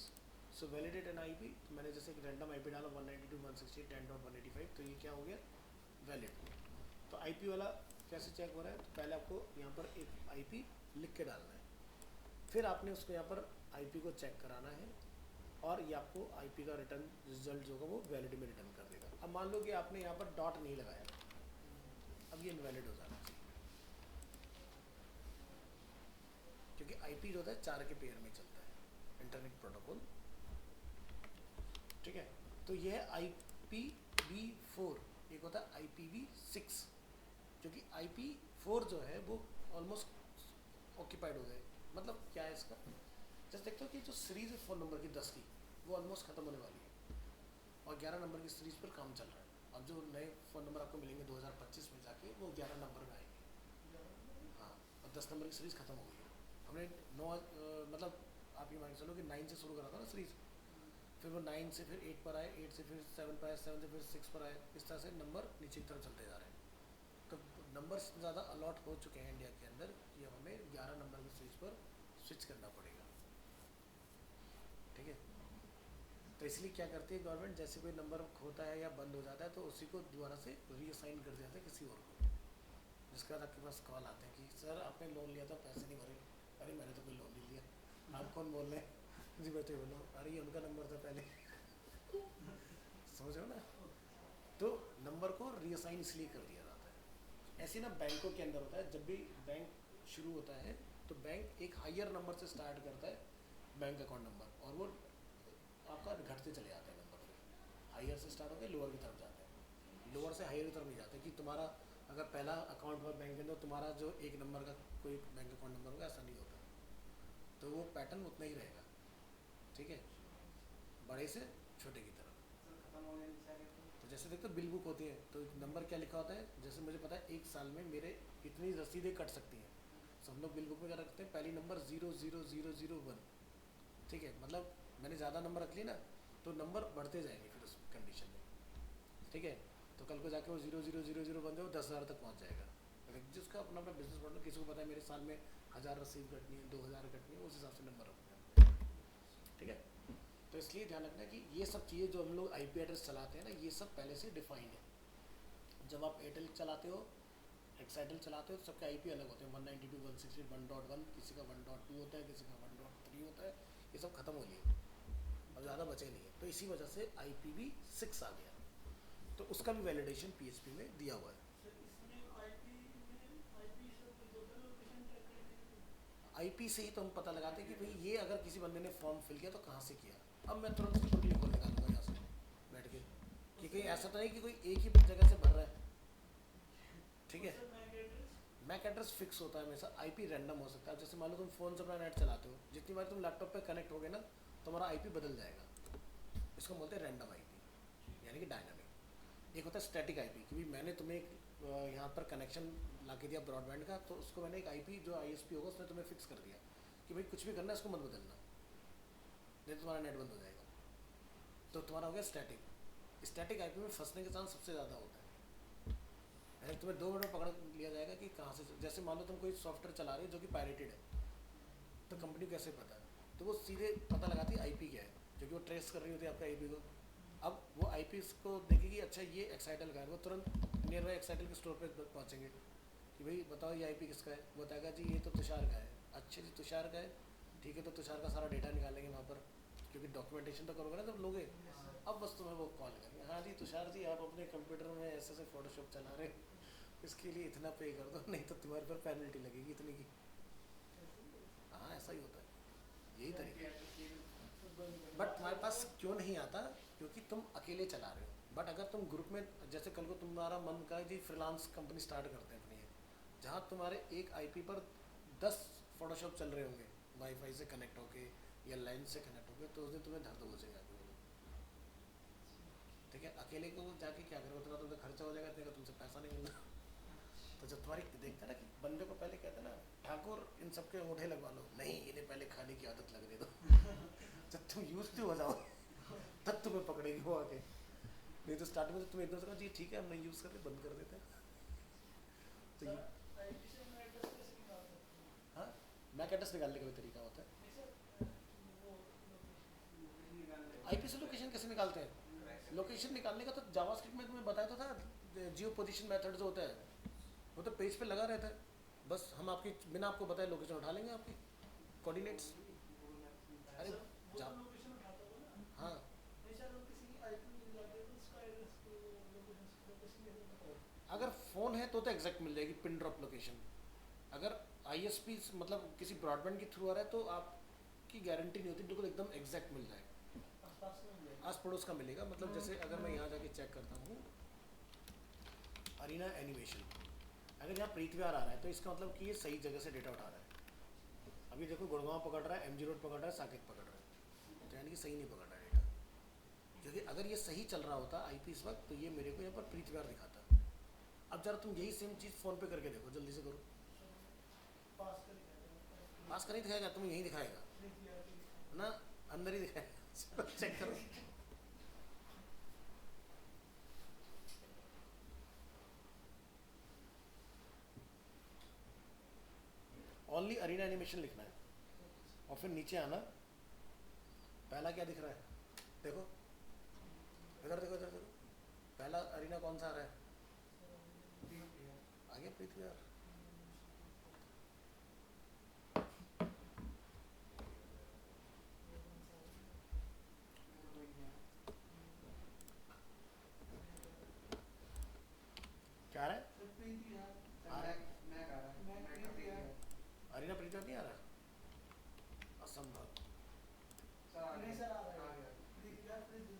So validate an IP, तो मैंने जैसे एक रैंडम आईपी डाला 192.168.10.185, तो ये क्या हो गया वैलिड। तो आईपी वाला कैसे चेक हो रहा है, तो पहले आपको यहाँ पर एक आईपी लिख के डालना है, फिर आपने उसको यहाँ पर आईपी को चेक कराना है, और ये आपको आईपी का रिटर्न रिजल्ट जो होगा वो वैलिड में रिटर्न कर देगा। अब मान लो कि आपने यहाँ पर डॉट नहीं लगाया, अब ये इनवैलिड हो जाना चाहिए, क्योंकि आईपी जो होता है 4 के पेयर में चलता है इंटरनेट प्रोटोकॉल, ठीक है। तो ये है IPv4, एक होता है IPv6, क्योंकि IP4 जो है वो ऑलमोस्ट ऑक्यूपाइड हो गए। मतलब क्या है इसका, जैसे देखते हो कि जो सीरीज है फ़ोन नंबर की 10 की वो ऑलमोस्ट ख़त्म होने वाली है, और 11 नंबर की सीरीज़ पर काम चल रहा है। अब जो नए फ़ोन नंबर आपको मिलेंगे 2025 में जाके वो 11 नंबर में आएंगे। हाँ, और 10 नंबर की सीरीज़ ख़त्म हो गई है। हमने 9 मतलब आप ये मान के चलो कि 9 से शुरू करा था ना सीरीज़, फिर वो 9 से फिर 8 पर आए, 8 से फिर 7 पर आए, 7 से फिर 6 पर आए, इस तरह से नंबर नीचे की तरफ चलते जा रहे हैं। तो नंबर्स ज़्यादा अलॉट हो चुके हैं इंडिया के अंदर कि हमें 11 नंबर की सीरीज़ पर स्विच करना पड़ेगा, ठीक है। तो इसलिए क्या करती है गवर्नमेंट, जैसे कोई नंबर खोता है या बंद हो जाता है तो उसी को दोबारा से रीअसाइन कर देता है किसी और को, जिसके बाद आपके पास कॉल आते हैं कि सर आपने लोन लिया था पैसे नहीं भरे। अरे मैंने तो कोई लोन नहीं लिया, आप कौन बोल रहे हैं जी बैठे बोलो, अरे ये उनका नंबर था पहले समझ रहे हो ना। तो नंबर को रीअसाइन इसलिए कर दिया जाता है। ऐसे ना बैंकों के अंदर होता है, जब भी बैंक शुरू होता है तो बैंक एक हायर नंबर से स्टार्ट करता है बैंक अकाउंट नंबर, और वो आपका घटते चले जाते हैं नंबर, फिर हायर से स्टार्ट होकर लोअर की तरफ जाते हैं, लोअर से हायर की तरफ नहीं जाते कि तुम्हारा अगर पहला अकाउंट हुआ बैंक के अंदर तुम्हारा जो एक नंबर का कोई बैंक अकाउंट नंबर होगा, ऐसा नहीं होता। तो वो पैटर्न उतना ही रहेगा, ठीक है, बड़े से छोटे की तरफ। तो जैसे देखते बिल बुक होती है तो नंबर क्या लिखा होता है, जैसे मुझे पता है एक साल में मेरे इतनी रसीदें कट सकती हैं, तो हम लोग बिल बुक में क्या रखते हैं, पहली नंबर 00001, ठीक है, मतलब मैंने ज़्यादा नंबर रख लिए ना तो नंबर बढ़ते जाएंगे फिर उस कंडीशन में, ठीक है। तो कल को जाके वो 00001 जो 10,000 तक पहुंच जाएगा। अगर जिसका अपना अपना बिजनेस मॉडल, किसी को पता है मेरे साल में 1000 रसीद कटनी है, 2000 कटनी है, उस हिसाब से नंबर रखते हैं, ठीक है। तो इसलिए ध्यान रखना कि ये सब चीज़ें जो हम लोग आईपी एड्रेस चलाते हैं ना, ये सब पहले से डिफाइंड है। जब आप एयरटेल चलाते हो, एक्साइटल चलाते हो, तो सबके आईपी अलग होते हैं, 192.168.1.1, किसी का 1.2 होता है, किसी का 1.3 होता है, ये सब खत्म हो लिए, अब ज़्यादा बचे नहीं है। तो इसी वजह से IPv6 आ गया, तो उसका भी वैलिडेशन PHP में दिया हुआ है। IP से ही तो हम पता लगाते हैं कि भाई ये अगर किसी बंदे ने फॉर्म फिल किया तो कहाँ से किया। अब मैं तुरंत उसकी कुंडली खोल निकालूंगा यहाँ से बैठ के, कि कहीं ऐसा तो नहीं कि कोई एक ही जगह से भर रहा है, ठीक है। मैक एड्रेस फिक्स होता है हमेशा, IP रैंडम हो सकता है। जैसे मान लो तुम फ़ोन से अपना नेट चलाते हो, जितनी बार तुम लैपटॉप पे कनेक्ट हो गए ना तुम्हारा IP बदल जाएगा, इसको बोलते हैं रैंडम IP, यानी कि डायनामिक। एक होता है स्टैटिक IP कि भाई मैंने तुम्हें एक यहाँ पर कनेक्शन ला के दिया ब्रॉडबैंड का, तो उसको मैंने एक IP जो ISP होगा उसने तुम्हें फिक्स कर दिया कि भाई कुछ भी करना है इसको मत बदलना, नहीं तो तुम्हारा नेट बंद हो जाएगा, तो तुम्हारा हो गया स्टैटिक। स्टैटिक IP में फंसने के चांस सबसे ज़्यादा होता है, यानी तुम्हें 2 मिनट पकड़ लिया जाएगा कि कहाँ से। जैसे मान लो तुम कोई सॉफ्टवेयर चला रहे हो जो कि पायरेटेड है, तो कंपनी को कैसे पता है, तो वो सीधे पता लगाती है IP क्या है, क्योंकि वो ट्रेस कर रही होती है आपका IP को। अब वो आईपी को देखेगी, अच्छा ये एक्साइटल का है, वो तुरंत नियर बाई एक्साइटल के स्टोर पे पहुंचेंगे कि भाई बताओ ये आईपी किसका है, वो बताएगा जी ये तो तुषार का है। अच्छा जी तुषार का है, ठीक है, तो तुषार का सारा डेटा निकालेंगे वहाँ पर, क्योंकि डॉक्यूमेंटेशन तो करोगे ना तब लोगे। अब बस तुम्हें वो कॉल करेंगे, हाँ जी तुषार जी आप अपने कंप्यूटर में ऐसे ऐसे फोटोशॉप चला रहे हो, इसके लिए इतना पे कर दो, नहीं तो तुम्हारे पर पेनल्टी लगेगी इतनी की। हाँ ऐसा ही होता है, यही तरीका है। बट तुम्हारे पास क्यों नहीं आता, क्योंकि तुम अकेले चला रहे हो। बट अगर तुम ग्रुप में, जैसे कल को तुम्हारा मन का है जी फ्रीलांस कंपनी स्टार्ट करते हैं अपनी, जहाँ तुम्हारे एक आईपी पर 10 फोटोशॉप चल रहे होंगे वाईफाई से कनेक्ट होके या लाइन से कनेक्ट होके, तो उस दिन तुम्हें धर दो जाएगा। ठीक है, अकेले को जाके क्या करोगे, उतना तो खर्चा हो जाएगा, इतने का तुमसे पैसा नहीं मिलना। तो जब तुम्हारी देखते हैं ना कि बंदे को पहले कहते हैं ना ठाकुर इन सबके अंगूठे लगवा लो, नहीं इन्हें पहले खाने की आदत लगने दो। जब तुम यूज टू हो जाओ तब तुम्हें पकड़ेगी वो आके, नहीं तो स्टार्टिंग में तो तुम्हें एकदम से जी ठीक है हम नहीं यूज़ करते, बंद कर देते हैं। तो ये हाँ, मैक एड्रेस निकालने का भी तरीका होता है। आईपी से लोकेशन कैसे निकालते हैं, लोकेशन निकालने का तो जावास्क्रिप्ट में तुम्हें बताया तो था, जियो पोजीशन मेथड जो होता है वो तो पेज पे लगा रहता है, बस हम आपकी बिना आपको बताए लोकेशन उठा लेंगे आपकी कोऑर्डिनेट्स। अरे जा हाँ, अगर फ़ोन है तो एग्जैक्ट मिल जाएगी पिन ड्रॉप लोकेशन। अगर आईएसपी मतलब किसी ब्रॉडबैंड के थ्रू आ रहा है तो आपकी गारंटी नहीं होती बिल्कुल एकदम एग्जैक्ट मिल जाए, आस पड़ोस का मिलेगा। मतलब जैसे अगर मैं यहाँ जाके चेक करता हूँ अरीना एनिमेशन, अगर यहाँ प्रीत विहार आ रहा है तो इसका मतलब कि ये सही जगह से डेटा उठा रहा है। अभी देखो गुड़गांव पकड़ रहा है, एमजी रोड पकड़ रहा है, साकेत पकड़ रहा है, तो यानी कि सही नहीं पकड़ रहा है डेटा। क्योंकि अगर ये सही चल रहा होता आईपी इस वक्त, तो ये मेरे को यहाँ पर प्रीत विहार दिखाता। अब जरा तुम यही सेम चीज़ फ़ोन पे करके देखो, जल्दी से करो। पास का नहीं दिखाएगा, तुम्हें यही दिखाएगा ना, अंदर ही दिखाएगा। चेक करो। ओनली अरीना एनिमेशन लिखना है और फिर नीचे आना, पहला क्या दिख रहा है देखो, इधर देखो इधर देखो, पहला अरीना कौन सा आ रहा है, आगे प्रीत विहार। क्या आ रहा है, आ रहा है अरीना प्रीत विहार नहीं आ रहा, असंभव।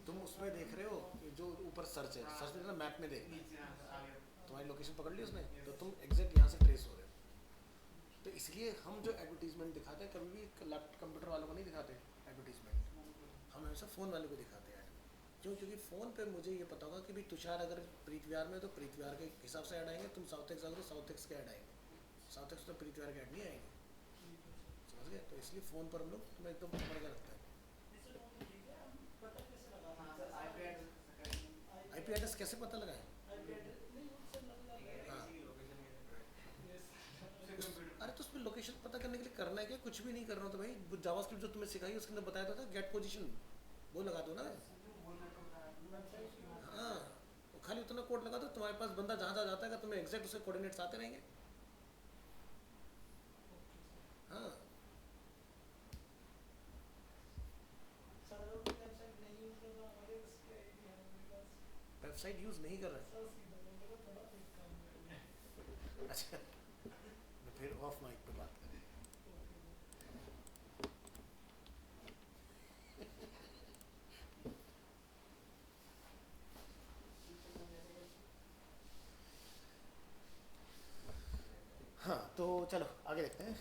तुम उसमें देख रहे हो जो ऊपर सर्च है, सर्च में मैप में देख, तुम्हारी लोकेशन पकड़ ली उसने, तो तुम एग्जैक्ट यहाँ से ट्रेस हो रहे हो। तो इसलिए हम जो एडवर्टीजमेंट दिखाते हैं कभी भी लैपटॉप कंप्यूटर वालों को नहीं दिखाते एडवर्टीजमेंट, हम हमेशा फ़ोन वाले को दिखाते हैं। क्यों, क्योंकि फ़ोन पे मुझे ये पता होगा कि भाई तुषार अगर प्रीत विहार में तो प्रीत विहार के हिसाब से ऐड आएंगे, तुम साउथ एक्स अगर तो साउथ एक्स के ऐड आएंगे, साउथ एक्स तो प्रीत विहार के ऐड नहीं आएंगे, समझ गए। तो इसलिए फ़ोन पर हम लोग तुम्हें एकदम पकड़ के रखते हैं। आईपी एड्रेस कैसे पता लगाएं, हाँ अरे तो उसमें लोकेशन पता करने के लिए करना है क्या, कुछ भी नहीं करना, तो भाई जावास्क्रिप्ट जो तुम्हें सिखाई उसके अंदर बताया था गेट पोजीशन, वो लगा दो ना। हाँ, तो खाली उतना कोड लगा दो, तुम्हारे पास बंदा जहाँ जहाँ जाता है तुम्हें एग्जैक्ट उसके कोऑर्डिनेट्स आते रहेंगे। हाँ, वेबसाइट यूज़ नहीं कर रहे हैं, अच्छा फिर ऑफ माइक पे बात करें। हाँ तो चलो आगे देखते हैं।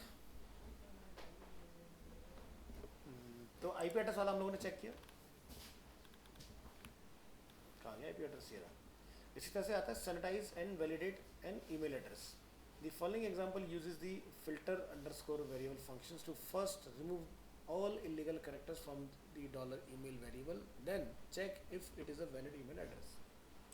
तो आईपी एड्रेस वाला हम लोगों ने चेक किया, कहाँ गया आईपी एड्रेस, ये रहा। इसी तरह से आता है sanitize and validate an email address. The following example uses the filter underscore variable functions to first remove all illegal characters from the $email variable, then check if it is a valid email address.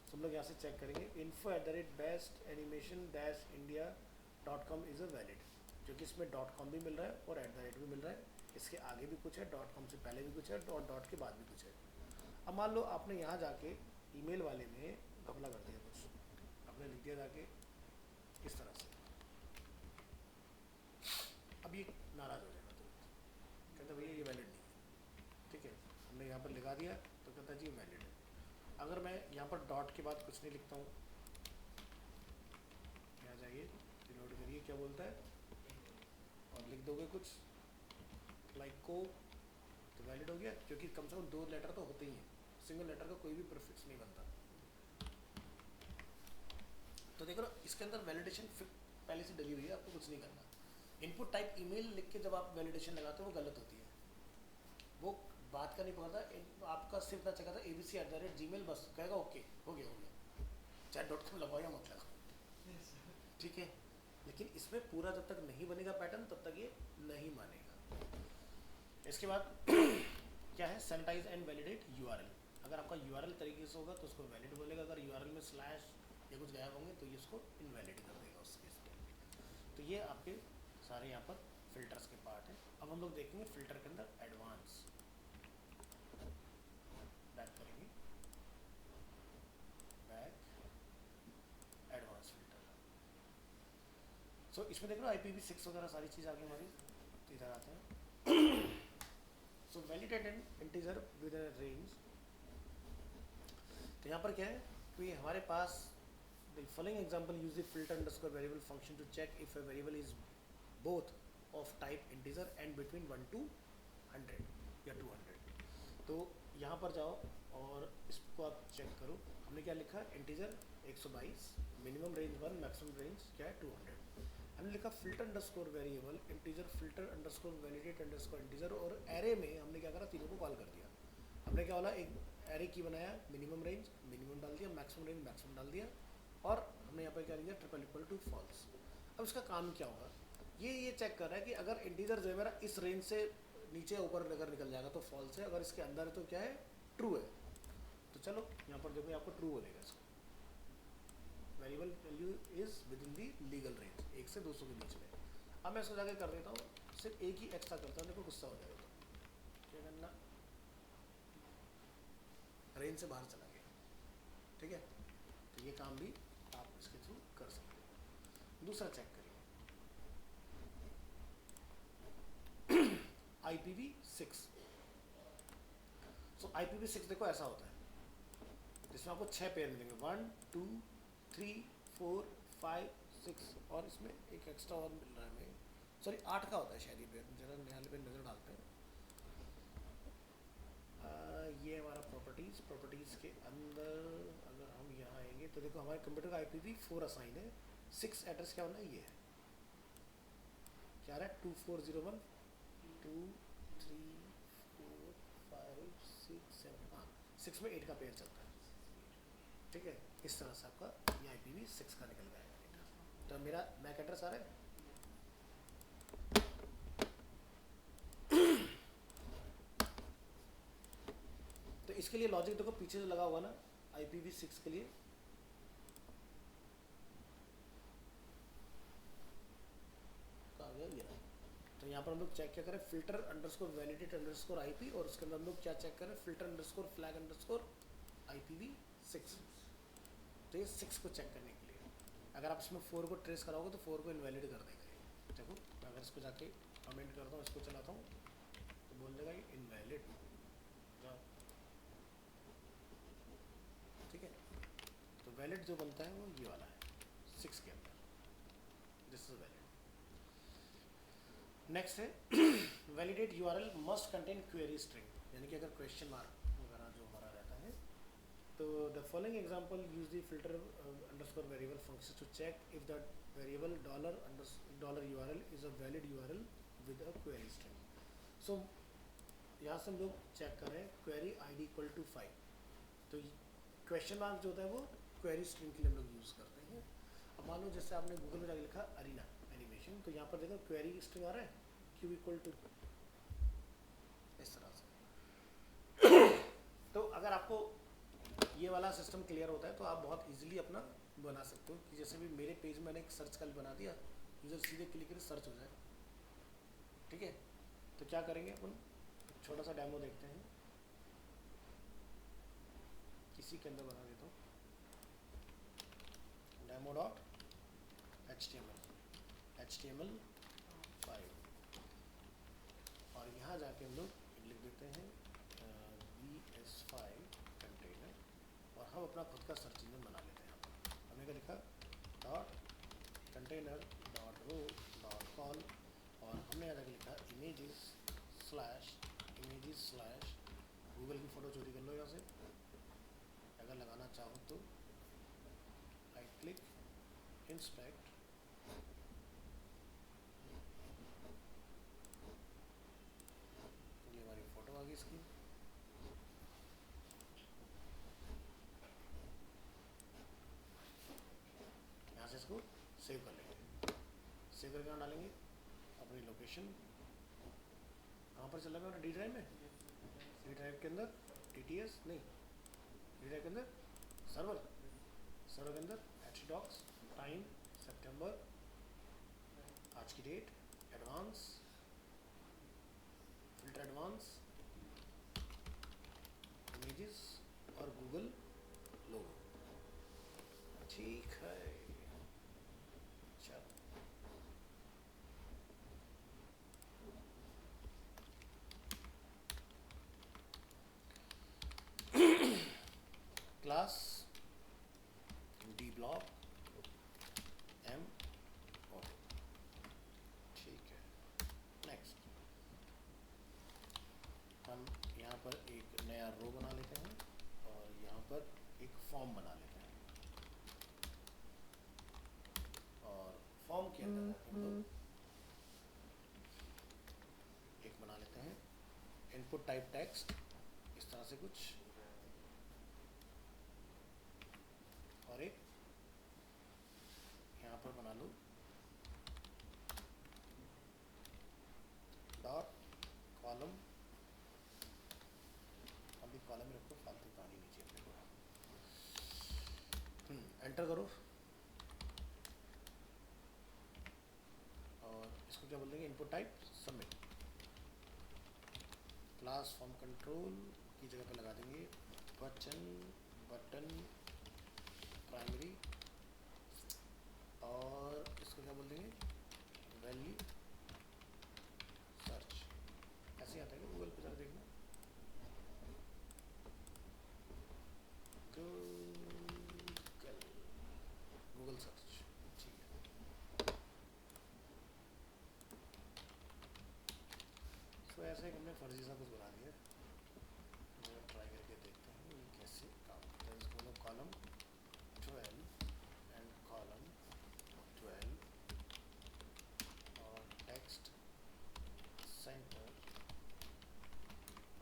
So हम लोग यहाँ से check करेंगे info@bestindia.com is a valid, क्योंकि इसमें .com भी मिल रहा है और @ भी मिल रहा है, इसके आगे भी कुछ है, .com से पहले भी कुछ है और डॉट के बाद भी कुछ है। अब मान लो आपने यहाँ जाके ईमेल वाले में घपला कर दिया, कुछ आपने लिख दिया जाके इस तरह से, अब ये नाराज़ हो जाएगा तुरंत, कहता भैया ये वैलिड नहीं है। ठीक है, हमने यहाँ पर लिखा दिया तो कहता जी वैलिड है। अगर मैं यहाँ पर डॉट के बाद कुछ नहीं लिखता हूँ, यहाँ जाइए नोट करिए क्या बोलता है, और लिख दोगे कुछ लाइक को, तो वैलिड हो गया, क्योंकि कम से कम 2 लेटर तो होते ही हैं, सिंगल लेटर का कोई भी प्रीफिक्स नहीं बनता। तो देखो ना, इसके अंदर वैलिडेशन पहले से डली हुई है, आपको कुछ नहीं करना। इनपुट टाइप ईमेल लिख के जब आप वैलिडेशन लगाते हो वो गलत होती है, वो बात का नहीं पकड़ता, आपका सिर्फ ना चेक था abc@gmail, बस कहेगा ओके हो गया चाहे .com लगवाओ या मत लगाओ। ठीक है, लेकिन इसमें पूरा जब तक नहीं बनेगा पैटर्न तब तक ये नहीं मानेगा। इसके बाद क्या है, सैनिटाइज एंड वैलिडेट यूआरएल। अगर आपका यूआरएल तरीके से होगा तो उसको वैलिड बोलेगा, अगर यूआरएल में स्लैश या कुछ गायब होंगे तो ये इसको इनवैलिड कर देगा उस केस में। तो ये आपके सारे यहाँ पर फिल्टर्स के पार्ट हैं। अब हम लोग देखेंगे फिल्टर के अंदर एडवांस, बैक करेंगे, बैक एडवांस फिल्टर। सो इसमें देख लो IPv6 वगैरह सारी चीज़ आ गई हमारी। तो इधर आते हैं, so validate and integer with a range. तो यहाँ पर क्या है कि हमारे पास the following example use the filter underscore variable function to check if a variable is both of type integer and between 1 to 100 या 200। तो यहाँ पर जाओ और इसको आप चेक करो, हमने क्या लिखा, integer 122, minimum range 1, maximum range क्या है 200। हमने लिखा filter underscore variable integer filter underscore validate underscore integer, और एरे में हमने क्या करा, तीनों को कॉल कर दिया। हमने क्या बोला, एक एरे की बनाया, मिनिमम रेंज मिनिमम डाल दिया, मैक्सिमम रेंज मैक्सिमम डाल दिया, और हमने यहाँ पर क्या लिया, ट्रिपल इक्वल टू फॉल्स। अब इसका काम क्या होगा, ये चेक कर रहा है कि अगर इंटीजर जो है मेरा इस रेंज से नीचे ऊपर अगर निकल जाएगा तो फॉल्स है, अगर इसके अंदर है तो क्या है, ट्रू है। तो चलो यहाँ पर देखो आपको ट्रू बोलेगा इसको, variable value is with in the legal range, 1 से 200 के बीच में। अब मैं इसको जाके कर देता हूँ, सिर्फ एक ही एक्स्ट्रा करता हूँ, देखो गुस्सा हो जाएगा, तो क्या करना, रेंज से बाहर चला गया। ठीक है, तो ये काम भी आप इसके थ्रू कर सकते हो। दूसरा चेक करिए, IPv6। सो IPv6 देखो ऐसा होता है, जिसमें आपको 6 पेयर मिलेंगे, 1 2 3 4 5 6, और इसमें एक एक्स्ट्रा और मिल रहा है हमें, सॉरी 8 का होता है शायद ये पेयर, जरा निहाल पे नज़र डालते हैं। ये हमारा प्रॉपर्टीज़ के अंदर अगर हम यहाँ आएंगे तो देखो हमारे कंप्यूटर का IPv4 असाइन है, 6 एड्रेस क्या होना है, ये है क्या रहा है, 2401 2 3 4 5 6 7, हाँ 6 में 8 का पेयर चलता है। ठीक है, इस तरह से आपका ये IPv6 का निकल गया। तो मेरा मैक एड्रेस आ रहा है, तो इसके लिए लॉजिक देखो पीछे से लगा हुआ ना, IPv6 के लिए तो आ गया ये रहा। तो यहाँ पर हम लोग चेक क्या करें, filter underscore validate underscore IP, और उसके अंदर हम लोग क्या चेक करें, filter underscore flag underscore IPv6। तो ये 6 को चेक करने के लिए, अगर आप इसमें 4 को ट्रेस कराओगे तो 4 को इनवैलिड कर देगा ये। देखो मैं अगर इसको जाके कमेंट करता हूँ, इसको चलाता हूँ तो बोल देगा ये इनवैलिड। ठीक है, तो वैलिड जो बनता है वो ये वाला है 6 के अंदर, दिस इज वैलिड। नेक्स्ट है validate URL must contain query string, यानी कि अगर क्वेश्चन मार्क वगैरह जो हमारा रहता है, तो the following example use the filter underscore variable function to check if the variable $URL is a valid URL with a query string. So यहाँ से हम लोग चेक कर रहे हैं क्वेरी ID इक्वल टू 5, तो क्वेश्चन मार्क जो होता है वो क्वेरी स्ट्रिंग के लिए हम लोग यूज़ करते हैं। अब मान लो जैसे आपने गूगल में जाकर लिखा अरीना एनिमेशन, तो यहाँ पर देखो क्वेरी स्ट्रिंग आ रहा है Q इक्वल टू, इस तरह से। तो अगर आपको ये वाला सिस्टम क्लियर होता है तो आप बहुत इजीली अपना बना सकते हो, कि जैसे भी मेरे पेज में मैंने एक सर्च कल बना दिया, यूज़र सीधे क्लिक करे सर्च हो जाए। ठीक है, तो क्या करेंगे अपन, छोटा सा डेमो देखते हैं। इसी के अंदर बना देता हूँ demo.html 5 और यहाँ जाके हम लोग लिख देते हैं bs5 कंटेनर और हम अपना खुद का सर्च इंजन बना लेते हैं। हमने क्या लिखा .container.row.col और हमने यहाँ जाके लिखा images/images/ गूगल की फ़ोटो चोरी कर लो यहाँ से अगर लगाना चाहो तो। आई क्लिक इंस्पेक्ट, ये हमारी फ़ोटो आ गई इसकी। यहाँ से इसको सेव कर लेंगे। सेव करके कहाँ डालेंगे? अपनी लोकेशन कहाँ पर चल रहा है? डी ड्राइव में, डी ड्राइव के अंदर TTS नहीं, डी ड्राइव के अंदर सर्वर के अंदर htdocs टाइम सितंबर, आज की date, advance, filter advance, images और गूगल लोगो। ठीक है, चलो class D block M auto. ठीक है, नेक्स्ट हम यहाँ पर एक नया रो बना लेते हैं और यहाँ पर एक फॉर्म बना लेते हैं और फॉर्म के अंदर हम लोग एक बना लेते हैं इनपुट टाइप टेक्स्ट, इस तरह से कुछ, और एक यहाँ पर बना लो डॉट कॉलम, अभी कॉलम में रखो, फालतू कहानी नीचे अपने को। एंटर करो और इसको क्या बोल देंगे? Input type submit. Class form control की जगह पे लगा देंगे बटन प्राइमरी और इसको क्या बोल देंगे? Value search. ऐसे आता है कि गूगल पे जरा देखना, गूगल सर्च। ठीक है, तो ऐसे ही हमने फर्जी सा कुछ बना दिया। ट्राई करके देखते हैं ये कैसे काम करता है। इसको लोग कॉलम 12 एंड कॉलम 12 और टेक्स्ट सेंटर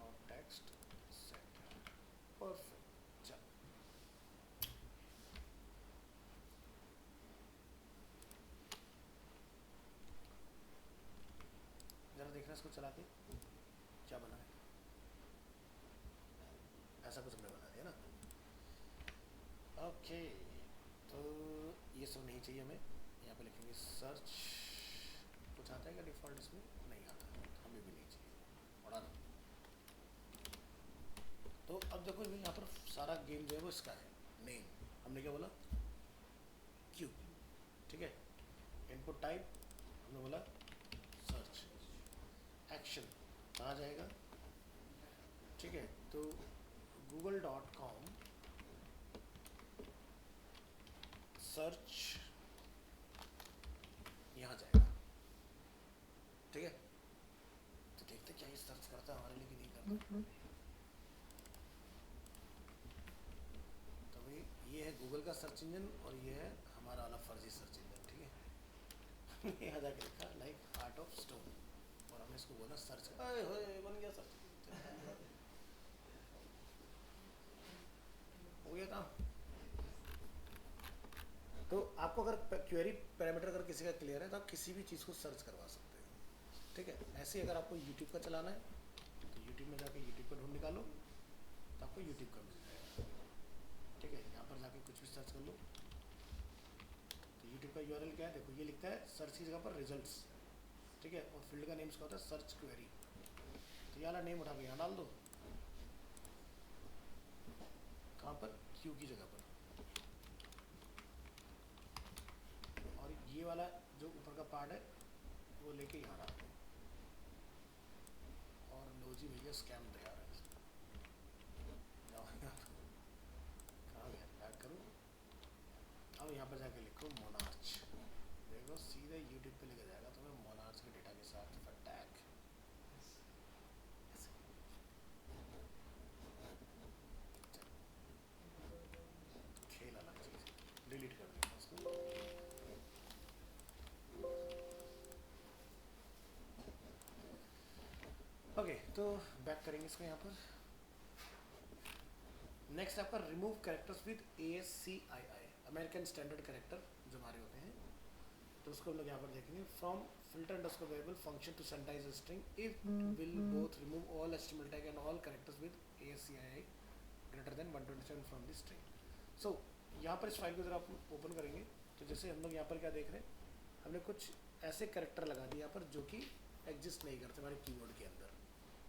और टेक्स्ट सेंटर। परफेक्ट, चल जरा देखना इसको चला के क्या बना है। ऐसा कुछ हमने बना दिया ना। ओके, तो ये सब नहीं चाहिए हमें। यहाँ पे लिखेंगे सर्च। कुछ आता है क्या डिफ़ॉल्ट? इसमें नहीं आता, हमें भी नहीं चाहिए, उड़ा दो। तो अब देखो यहाँ पर सारा गेम जो है वो इसका है। नेम हमने क्या बोला? क्यू। ठीक है, इनपुट टाइप हमने बोला सर्च। एक्शन कहाँ जाएगा? ठीक है, तो google.com सर्च यहाँ जाएगा। ठीक है, तो देखते क्या ये सर्च करता है हमारे लिए कि नहीं करता। तो भाई ये है गूगल का सर्च इंजन और ये है हमारा वाला फर्जी सर्च इंजन। ठीक है, यहाँ जाके लिखा लाइक हार्ट ऑफ स्टोन और हमने इसको बोला सर्च। बन गया सर्च, हो गया काम। तो आपको अगर क्वेरी पैरामीटर अगर किसी का क्लियर है तो आप किसी भी चीज़ को सर्च करवा सकते हैं। ठीक है, ऐसे ही अगर आपको यूट्यूब का चलाना है तो यूट्यूब में जाके यूट्यूब का ढूंढ निकालो तो आपको यूट्यूब का मिल जाएगा। ठीक है, यहाँ पर जाके कुछ भी सर्च कर लो तो यूट्यूब का URL क्या है देखो, ये लिखता है सर्च की जगह पर रिजल्ट्स। ठीक है, और फील्ड का नेम इसका होता है सर्च क्वेरी। तो ये वाला नेम उठा के यहाँ डाल दो, कहाँ पर, क्यू की जगह पर, और ये वाला जो ऊपर का पार्ट है वो लेके यहाँ डाल दें। और लो जी भैया स्कैम तैयार है। कहाँ गया, बैक करूँ। अब यहाँ पर जाके लिखो मोनार्च, देखो सीधे यूट्यूब पे लेके जाएगा तुम्हें मोनार्च के डेटा के साथ टैग। खेल अलग चीज़, डिलीट कर देंगे उसको। ओके तो बैक करेंगे इसको यहाँ पर। नेक्स्ट आपका remove characters with ASCII, American standard character जो हमारे होते हैं, तो उसको हम लोग यहाँ पर देखेंगे। From filter underscore variable function to sanitize string it will both remove all HTML tag and all characters with ASCII greater than 127 from the string. So यहाँ पर इस फाइल को जरा आप ओपन करेंगे तो जैसे हम लोग यहाँ पर क्या देख रहे हैं, हमने कुछ ऐसे कैरेक्टर लगा दिए यहाँ पर जो कि एग्जिस्ट नहीं करते हमारे कीबोर्ड के अंदर,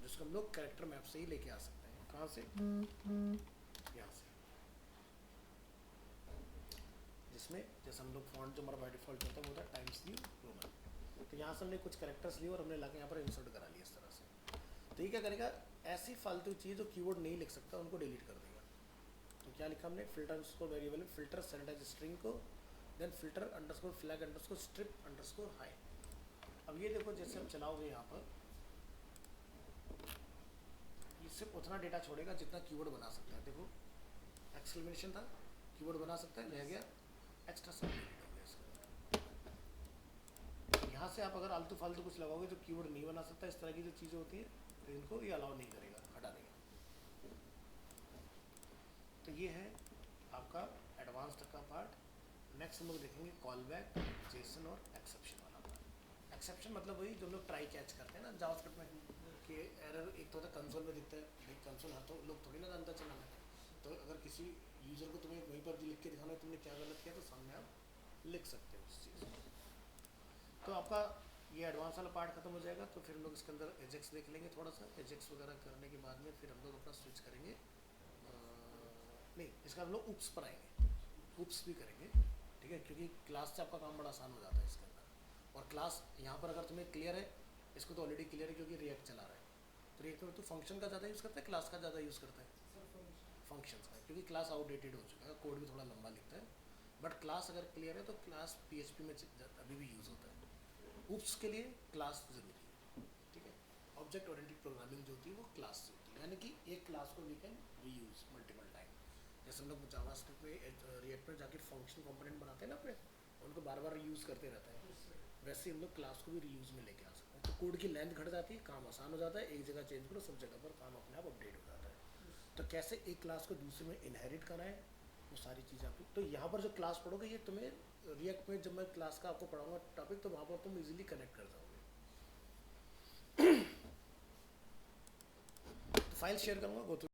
जिसको हम लोग कैरेक्टर मैप से ही लेके आ सकते हैं। कहाँ से, यहाँ से, जिसमें जैसे हम लोग फॉन्ट जो हमारा बाय डिफॉल्ट होता है वो होता है टाइम्स न्यू रोमन। तो यहाँ से हमने कुछ कैरेक्टर्स लिए और हमने लाके यहाँ पर इंसर्ट करा लिया इस तरह से। तो ये क्या करेगा, ऐसी फालतू चीज़ जो कीवर्ड नहीं लिख सकता उनको डिलीट कर देगा। तो क्या लिखा हमने, फिल्टर अंडरस्कोर वेरिएबल में फिल्टर सैनिटाइज स्ट्रिंग को, then filter underscore flag underscore strip underscore high. अब ये देखो जैसे हम चलाओगे यहाँ पर, ये सिर्फ उतना डेटा छोड़ेगा जितना कीवर्ड बना सकता है। देखो एक्सक्लेमेशन था, कीवर्ड बना सकता है, रह गया एक्स्ट्रा सब डिलीट हो गया इसका। यहाँ से आप अगर आलतू फालतू कुछ लगाओगे जो कीवर्ड नहीं बना सकता, इस तरह की जो चीज़ें होती हैं, तो इनको ये अलाउ नहीं करेगा, हटा देगा। तो ये है आपका एडवांस तक का पार्ट। नेक्स्ट हम लोग देखेंगे कॉल बैक, जेसन और एक्सेप्शन वाला पार्ट। एक्सेप्शन मतलब वही जो हम लोग ट्राई कैच करते हैं ना जावास्क्रिप्ट में, कि एरर एक तो कंसोल में दिखता है, भाई कंसोल हर तो लोग थोड़ी ना जानता चलाना है। तो अगर किसी यूज़र को तुम्हें वहीं पर लिख के दिखाना है तुमने क्या गलत किया, तो सामने आप लिख सकते हो उस चीज़ को। तो आपका ये एडवांस वाला पार्ट खत्म हो जाएगा, तो फिर हम लोग इसके अंदर एजेक्स देख लेंगे थोड़ा सा। एजेक्स वगैरह करने के बाद में फिर हम लोग अपना स्विच करेंगे, नहीं इसका हम लोग उप्स पर आएंगे, उप्स भी करेंगे, ठीक है, क्योंकि क्लास से आपका काम बड़ा आसान हो जाता है इसके अंदर। और क्लास यहाँ पर अगर तुम्हें क्लियर है, इसको तो ऑलरेडी क्लियर है क्योंकि रिएक्ट चला रहा है, तो रिएक्ट में तो फंक्शन का ज़्यादा यूज़ करता है, क्लास का ज़्यादा यूज़ करता है, फंक्शंस का, क्योंकि क्लास आउटडेटेड हो चुका है, कोड भी थोड़ा लंबा लिखता है। बट क्लास अगर क्लियर है तो क्लास PHP में अभी भी यूज़ होता है। उप्स के लिए क्लास ज़रूरी है, ठीक है। ऑब्जेक्ट ओरिएंटेड प्रोग्रामिंग जो होती है वो क्लास से होती है, यानी कि एक क्लास को we can reuse multiple time. जैसे हम लोग जावास्क्रिप्ट में रिएक्ट में जाके फंक्शन कंपोनेंट बनाते हैं ना अपने, उनको बार बार रीयूज़ करते रहते हैं, वैसे हम लोग क्लास को भी रीयूज़ में लेके आ सकते हैं। तो कोड की लेंथ घट जाती है, काम आसान हो जाता है, एक जगह चेंज करो सब जगह पर काम अपने आप अपडेट हो जाता है। तो कैसे एक क्लास को दूसरे में इनहेरिट करना है, वो सारी चीज़ें आपको, तो यहाँ पर जो क्लास पढ़ोगे ये तुम्हें रिएक्ट में जब मैं क्लास का आपको पढ़ाऊंगा टॉपिक, तो वहाँ पर तुम इजीली कनेक्ट कर जाओगे। तो फाइल शेयर करूँगा, गो थ्रू